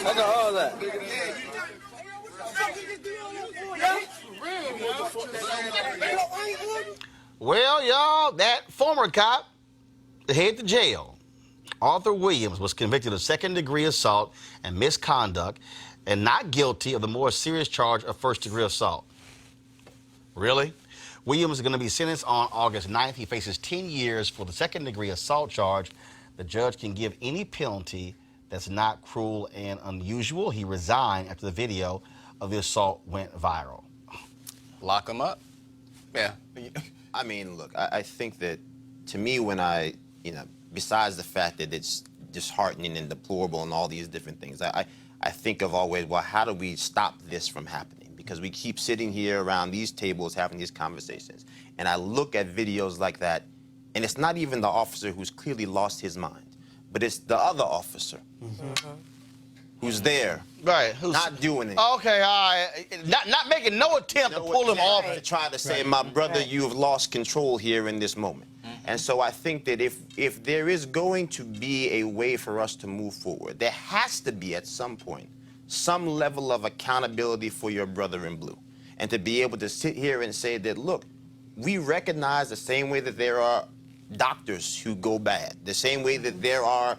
I got all that. Well, y'all, that former cop that headed to jail, Arthur Williams, was convicted of second-degree assault and misconduct and not guilty of the more serious charge of first-degree assault. Really? Williams is going to be sentenced on August 9th. He faces 10 years for the second-degree assault charge. the judge can give any penalty that's not cruel and unusual. He resigned after the video of the assault went viral. Lock him up. Yeah. I mean, look, I think that, to me, when besides the fact that it's disheartening and deplorable and all these different things, I think of always, well, how do we stop this from happening? Because we keep sitting here around these tables having these conversations, and I look at videos like that, and it's not even the officer who's clearly lost his mind, but it's the other officer who's there, right? Who's not doing it. Okay, all right. Not making no attempt to pull him off. To try to say, my brother, you have lost control here in this moment. And so I think that if there is going to be a way for us to move forward, there has to be at some point some level of accountability for your brother in blue. And to be able to sit here and say that, look, we recognize the same way that there are doctors who go bad, the same way that there are,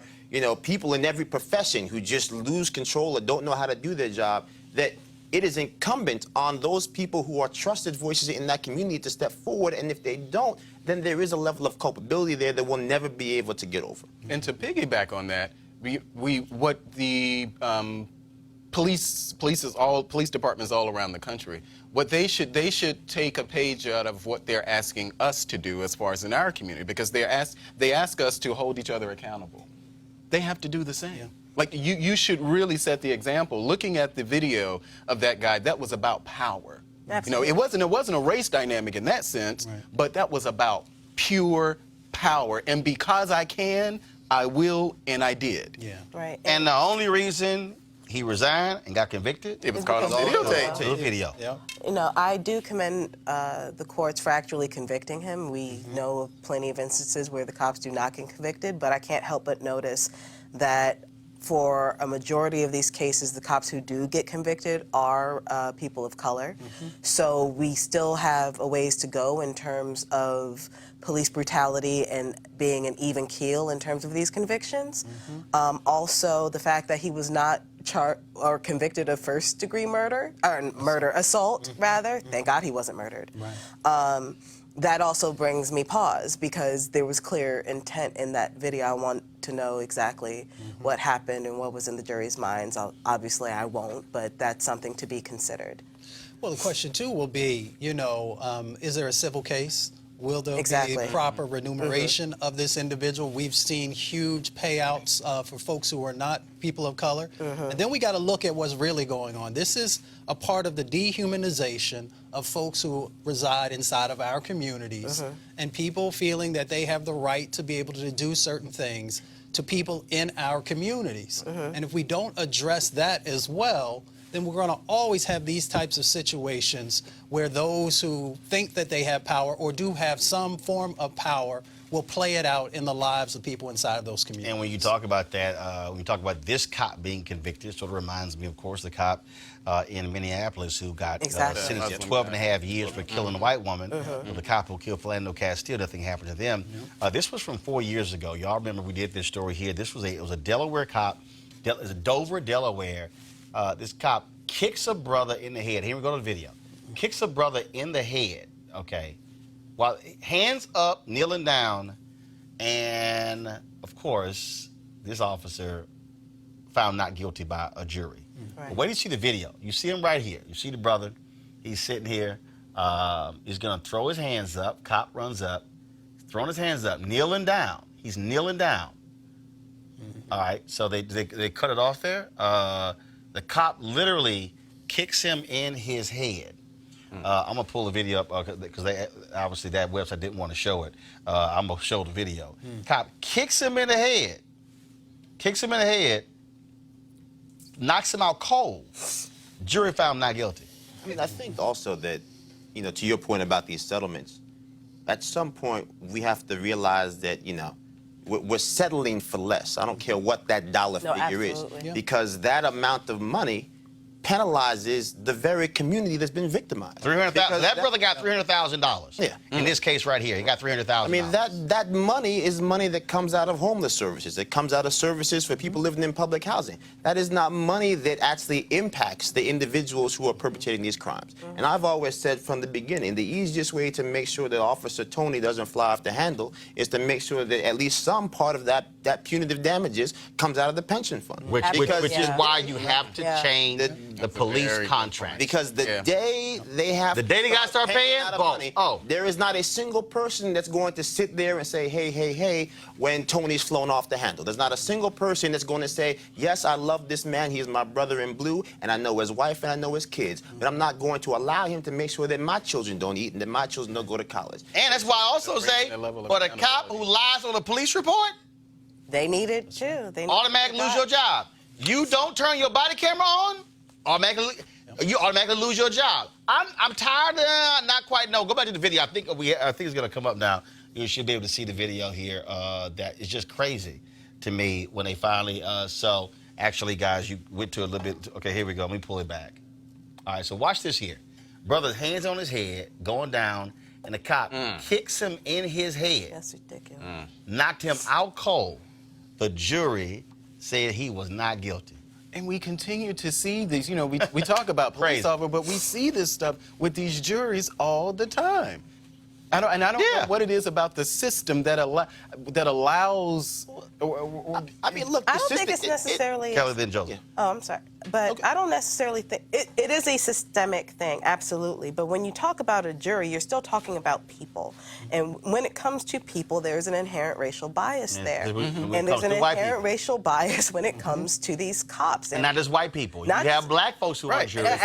people in every profession who just lose control or don't know how to do their job, that it is incumbent on those people who are trusted voices in that community to step forward, and if they don't, then there is a level of culpability there that we'll never be able to get over. And to piggyback on that, what the police departments all around the country, what they should take a page out of what they're asking us to do as far as in our community, because they ask us to hold each other accountable. They have to do the same. Yeah. Like, you should really set the example. Looking at the video of that guy, that was about power. Absolutely. It wasn't a race dynamic in that sense, right, but that was about pure power. And because I can, I will, and I did. Yeah. Right. And the only reason he resigned and got convicted, it was caught on videotape. Video. Yeah. I do commend the courts for actually convicting him. We know of plenty of instances where the cops do not get convicted, but I can't help but notice that for a majority of these cases, the cops who do get convicted are people of color. So we still have a ways to go in terms of police brutality and being an even keel in terms of these convictions. Also, the fact that he was not convicted of first-degree murder, or assault, rather. Thank God he wasn't murdered. Right. That also brings me pause, because there was clear intent in that video. I want to know exactly what happened and what was in the jury's minds. Obviously, I won't, but that's something to be considered. Well, the question, too, will be, is there a civil case? Will there Exactly. be proper remuneration of this individual? We've seen huge payouts for folks who are not people of color. And then we got to look at what's really going on. This is a part of the dehumanization of folks who reside inside of our communities, and people feeling that they have the right to be able to do certain things to people in our communities. And if we don't address that as well, then we're going to always have these types of situations where those who think that they have power or do have some form of power will play it out in the lives of people inside of those communities. And when you talk about that, when you talk about this cop being convicted, it sort of reminds me, of course, the cop in Minneapolis who got sentenced to 12 and a half years for killing a white woman. The cop who killed Philando Castile, nothing happened to them. This was from 4 years ago. Y'all remember we did this story here. It was a Delaware cop. It was Dover, Delaware. This cop kicks a brother in the head. Here we go to the video. Kicks a brother in the head, okay, while hands up, kneeling down, and, of course, this officer found not guilty by a jury. Right. But wait till you see the video. You see him right here. You see the brother. He's sitting here. He's going to throw his hands up. Cop runs up. He's throwing his hands up, kneeling down. He's kneeling down. All right, so they cut it off there. The cop literally kicks him in his head. I'm going to pull the video up because obviously that website didn't want to show it. I'm going to show the video. Cop kicks him in the head. Kicks him in the head. Knocks him out cold. Jury found him not guilty. I mean, I think also that, to your point about these settlements, at some point we have to realize that, we're settling for less. I don't care what that dollar figure is, because that amount of money penalizes the very community that's been victimized. That brother got $300,000. Yeah. In this case right here, he got $300,000. I mean, that money is money that comes out of homeless services. It comes out of services for people living in public housing. That is not money that actually impacts the individuals who are perpetrating these crimes. And I've always said from the beginning, the easiest way to make sure that Officer Tony doesn't fly off the handle is to make sure that at least some part of that punitive damages comes out of the pension fund. Which is why you have to change the police contract. Because the day they have the day they got to start paying out of money, there is not a single person that's going to sit there and say, hey, hey, hey, when Tony's flown off the handle. There's not a single person that's going to say, yes, I love this man, he is my brother in blue, and I know his wife and I know his kids, but I'm not going to allow him to make sure that my children don't eat and that my children don't go to college. And that's why I also say, for the cop who lies on a police report, they need it too. They automatically lose your job. You don't turn your body camera on, you automatically lose your job. I'm tired. Not quite. No, go back to the video. I think it's gonna come up now. You should be able to see the video here. That is just crazy to me when they finally. So actually, guys, you went to a little bit. Okay, here we go. Let me pull it back. All right, so watch this here. Brother's hands on his head, going down, and the cop kicks him in his head. That's ridiculous. Knocked him out cold. The jury said he was not guilty. And we continue to see these, you know, we talk about police officers, but we see this stuff with these juries all the time. I don't know what it is about the system that allows. I mean, look, I don't think it's necessarily. Kelly then Joseph. Oh, I'm sorry. But I don't necessarily think it is a systemic thing, absolutely. But when you talk about a jury, you're still talking about people. And when it comes to people, there's an inherent racial bias there. And there's an inherent racial bias when it comes to these cops. And not just white people. You have black folks who are juries.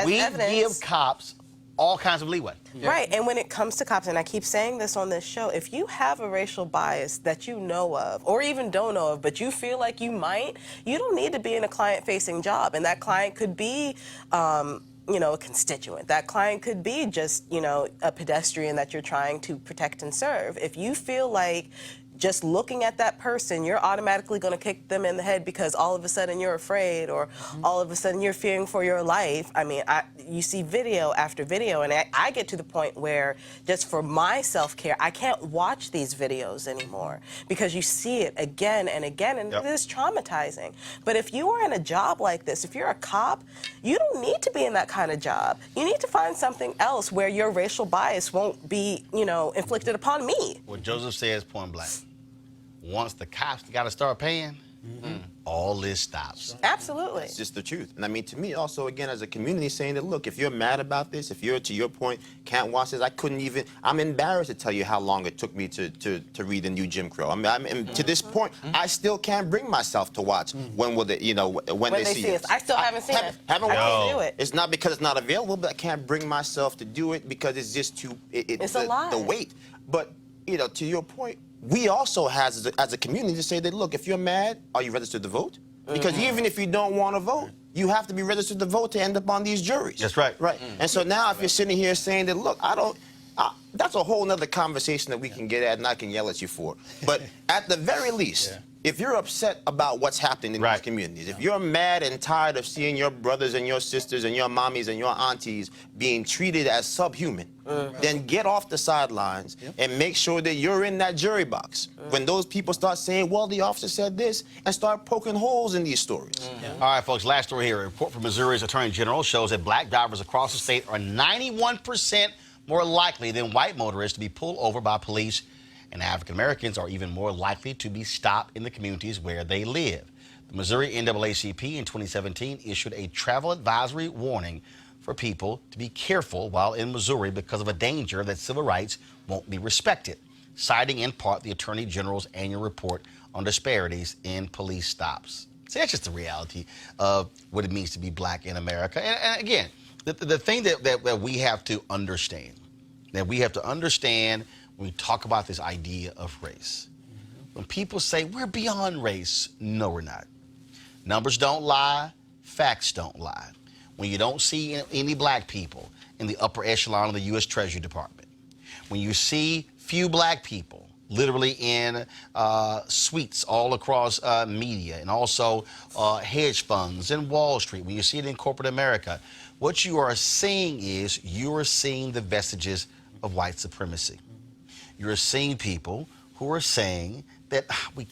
We give cops all kinds of leeway. Right, and when it comes to cops, and I keep saying this on this show, if you have a racial bias that you know of, or even don't know of, but you feel like you might, you don't need to be in a client-facing job. And that client could be, you know, a constituent. That client could be just, you know, a pedestrian that you're trying to protect and serve. If you feel like just looking at that person, you're automatically going to kick them in the head because all of a sudden you're afraid or all of a sudden you're fearing for your life. I mean, you see video after video, and I get to the point where just for my self-care, I can't watch these videos anymore because you see it again and again, and it is traumatizing. But if you are in a job like this, if you're a cop, you don't need to be in that kind of job. You need to find something else where your racial bias won't be, you know, inflicted upon me. What Joseph says, point blank. Once the cops got to start paying, all this stops. Absolutely. It's just the truth. And I mean, to me, also, again, as a community, saying that, look, if you're mad about this, if you're, to your point, can't watch this, I'm embarrassed to tell you how long it took me to read the new Jim Crow. I mean, to this point, I still can't bring myself to watch when will they, you know, when they see it. I still haven't seen it. Haven't I can't do watched it. It's not because it's not available, but I can't bring myself to do it because it's just too, it's a lie. The weight. But, you know, to your point, we also have, as a community, to say that, look, if you're mad, are you registered to vote? Because even if you don't want to vote, you have to be registered to vote to end up on these juries. That's right. Right. And so now if you're sitting here saying that, look, that's a whole nother conversation that we can get at and I can yell at you for. But at the very least, if you're upset about what's happening in these communities, if you're mad and tired of seeing your brothers and your sisters and your mommies and your aunties being treated as subhuman, then get off the sidelines and make sure that you're in that jury box. When those people start saying, well, the officer said this, and start poking holes in these stories. All right, folks, last story here. A report from Missouri's Attorney General shows that black drivers across the state are 91% more likely than white motorists to be pulled over by police, and African Americans are even more likely to be stopped in the communities where they live. The Missouri NAACP in 2017 issued a travel advisory warning for people to be careful while in Missouri because of a danger that civil rights won't be respected, citing in part the Attorney General's annual report on disparities in police stops. See, that's just the reality of what it means to be black in America. And again, the thing that we have to understand, when we talk about this idea of race. When people say, we're beyond race, no, we're not. Numbers don't lie, facts don't lie. When you don't see any black people in the upper echelon of the U.S. Treasury Department, when you see few black people literally in suites all across media, and also hedge funds and Wall Street. When you see it in corporate America, what you are seeing is you're seeing the vestiges of white supremacy. You're seeing people who are saying that we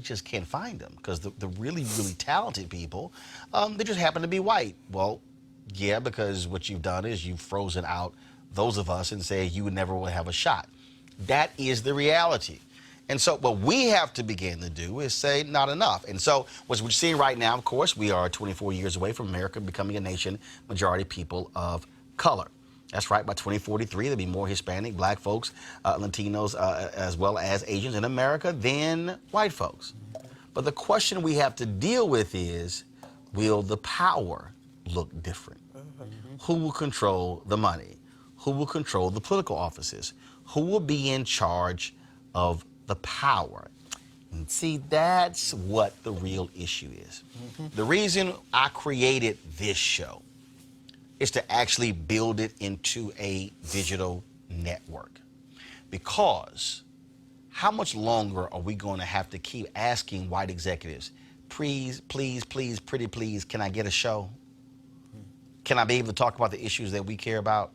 just can't find them because the really, really talented people, they just happen to be white. Well, yeah, because what you've done is you've frozen out those of us and say you would never will have a shot. That is the reality. And so what we have to begin to do is say not enough. And so what we're seeing right now, of course, we are 24 years away from America becoming a nation majority people of color. That's right, by 2043, there'll be more Hispanic, black folks, Latinos, as well as Asians in America than white folks. But the question we have to deal with is, will the power look different? Who will control the money? Who will control the political offices? Who will be in charge of the power? And see, that's what the real issue is. The reason I created this show is to actually build it into a digital network. Because how much longer are we going to have to keep asking white executives, please, please, please, pretty please, can I get a show? Can I be able to talk about the issues that we care about?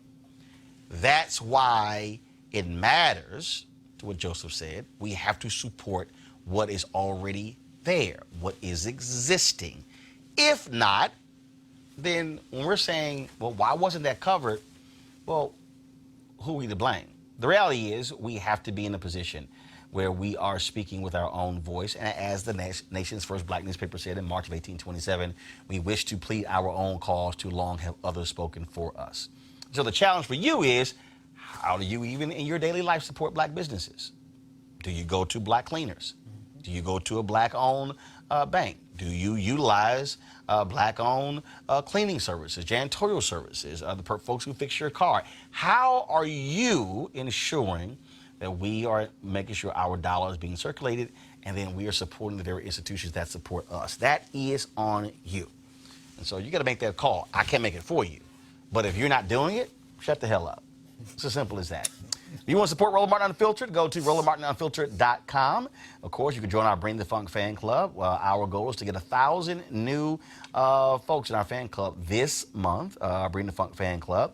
That's why it matters, to what Joseph said, we have to support what is already there, what is existing. If not, then when we're saying, well, why wasn't that covered? Well, who are we to blame? The reality is we have to be in a position where we are speaking with our own voice. And as the nation's first black newspaper said in March of 1827, we wish to plead our own cause, too long have others spoken for us. So the challenge for you is, how do you even in your daily life support black businesses? Do you go to black cleaners? Do you go to a black-owned bank? Do you utilize black-owned cleaning services, janitorial services, the folks who fix your car? How are you ensuring that we are making sure our dollar is being circulated and then we are supporting the very institutions that support us? That is on you. And so you got to make that call. I can't make it for you. But if you're not doing it, shut the hell up. It's as simple as that. If you want to support Roland Martin Unfiltered, go to RolandMartinUnfiltered.com. Of course, you can join our Bring the Funk fan club. Our goal is to get 1,000 new folks in our fan club this month, Bring the Funk fan club.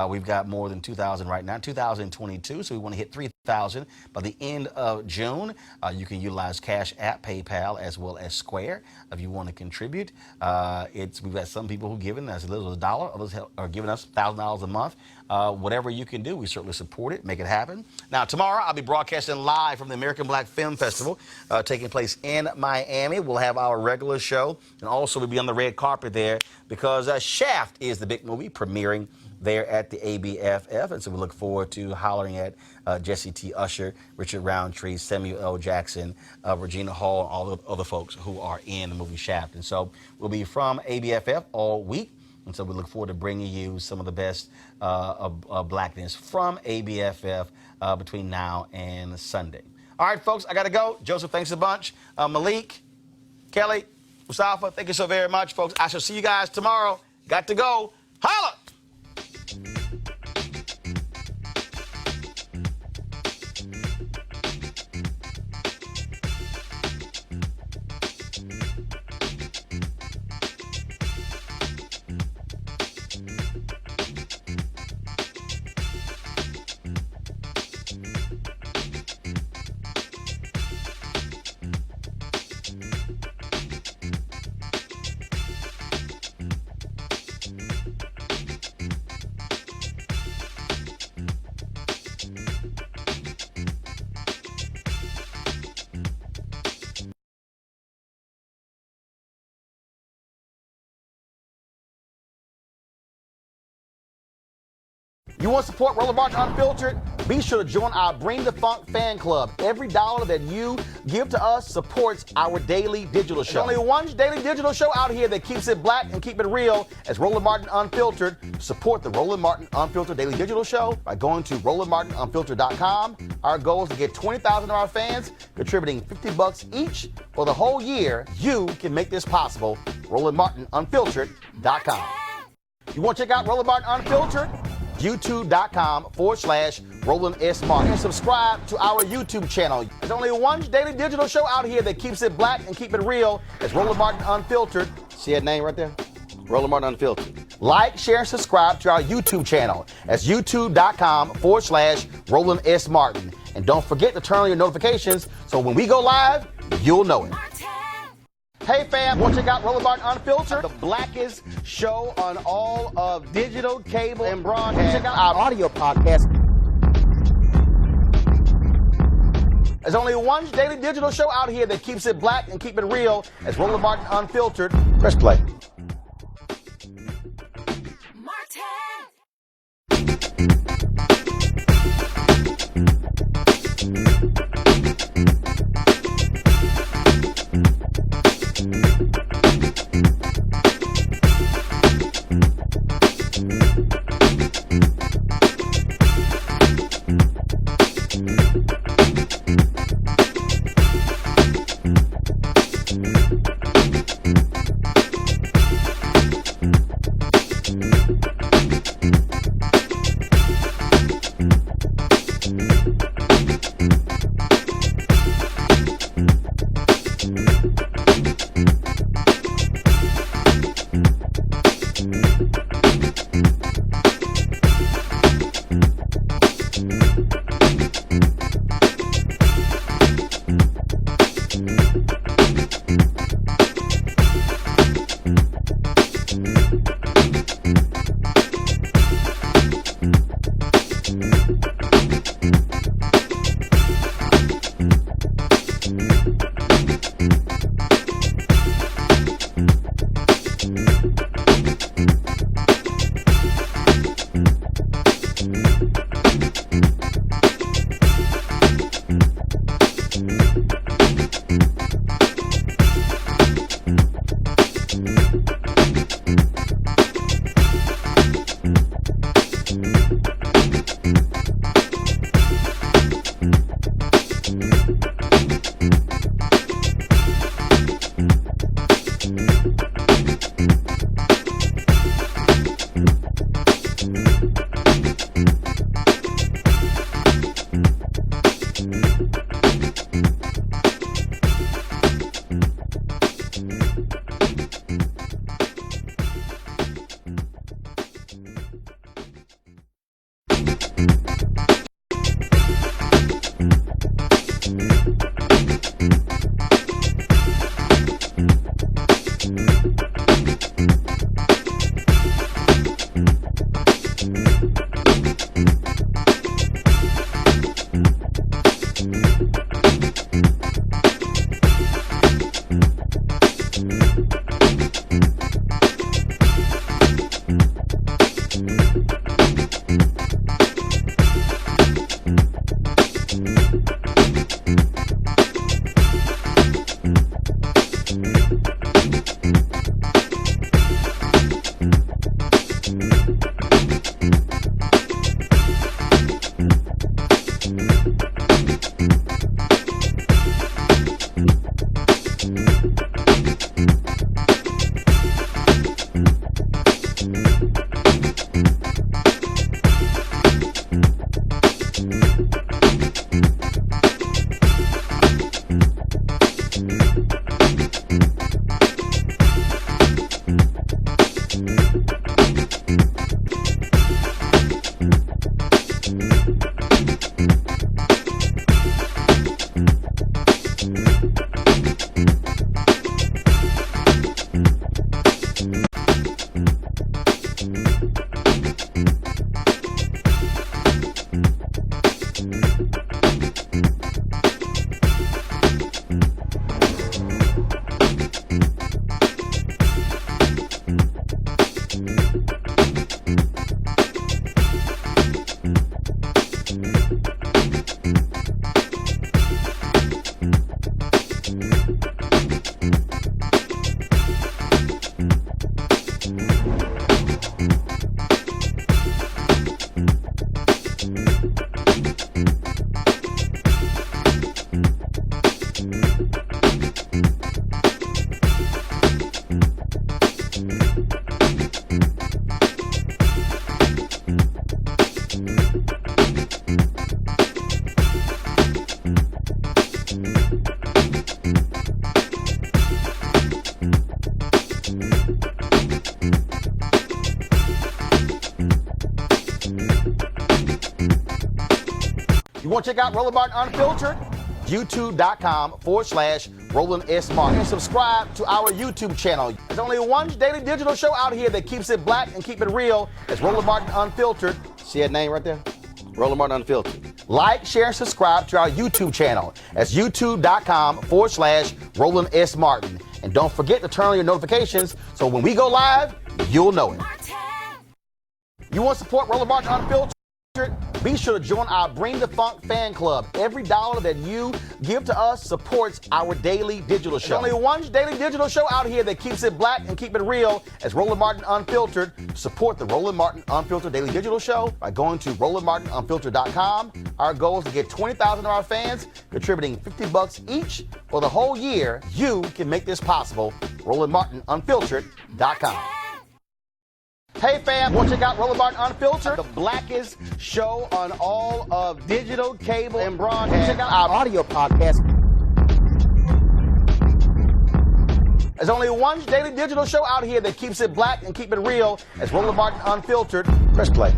We've got more than 2,000 right now, 2,022, so we want to hit 3,000 by the end of June. You can utilize Cash App, PayPal, as well as Square if you want to contribute. We've got some people who are giving us as little as $1, others are giving us $1,000 a month. Whatever you can do, we certainly support it, make it happen. Now, tomorrow I'll be broadcasting live from the American Black Film Festival taking place in Miami. We'll have our regular show, and also we'll be on the red carpet there because Shaft is the big movie premiering there at the ABFF, and so we look forward to hollering at Jesse T. Usher, Richard Roundtree, Samuel L. Jackson, Regina Hall, and all the other folks who are in the movie Shaft. And so we'll be from ABFF all week, and so we look forward to bringing you some of the best of blackness from ABFF between now and Sunday. All right, folks, I got to go. Joseph, thanks a bunch. Malik, Kelly, Mustafa, thank you so very much, folks. I shall see you guys tomorrow. Got to go. Holla! You want to support Roland Martin Unfiltered? Be sure to join our Bring the Funk fan club. Every dollar that you give to us supports our daily digital show. There's only one daily digital show out here that keeps it black and keep it real as Roland Martin Unfiltered. Support the Roland Martin Unfiltered daily digital show by going to RolandMartinUnfiltered.com. Our goal is to get 20,000 of our fans contributing $50 each for the whole year. You can make this possible. RolandMartinUnfiltered.com. You want to check out Roland Martin Unfiltered? youtube.com/Roland S. Martin. And subscribe to our YouTube channel. There's only one daily digital show out here that keeps it black and keep it real. It's Roland Martin Unfiltered. See that name right there? Roland Martin Unfiltered. Like, share, and subscribe to our YouTube channel. That's youtube.com/Roland S. Martin. And don't forget to turn on your notifications so when we go live, you'll know it. Hey fam, want to check out Roland Martin Unfiltered, the blackest show on all of digital, cable, and broadcast. Check out our audio podcast. There's only one daily digital show out here that keeps it black and keep it real. It's Roland Martin Unfiltered. Press play. You want to check out Roland Martin Unfiltered? YouTube.com/Roland S. Martin. And subscribe to our YouTube channel. There's only one daily digital show out here that keeps it black and keep it real. It's Roland Martin Unfiltered. See that name right there? Roland Martin Unfiltered. Like, share, and subscribe to our YouTube channel. That's YouTube.com/Roland S. Martin. And don't forget to turn on your notifications so when we go live, you'll know it. You want to support Roland Martin Unfiltered? Be sure to join our Bring the Funk fan club. Every dollar that you give to us supports our daily digital show. There's only one daily digital show out here that keeps it black and keep it real. It's Roland Martin Unfiltered. Support the Roland Martin Unfiltered daily digital show by going to RolandMartinUnfiltered.com. Our goal is to get 20,000 of our fans contributing $50 each for the whole year. You can make this possible. RolandMartinUnfiltered.com. Hey fam, want to check out Roland Martin Unfiltered, the blackest show on all of digital, cable, and broadcast. Check out our audio podcast. There's only one daily digital show out here that keeps it black and keep it real. It's Roland Martin Unfiltered. Press play.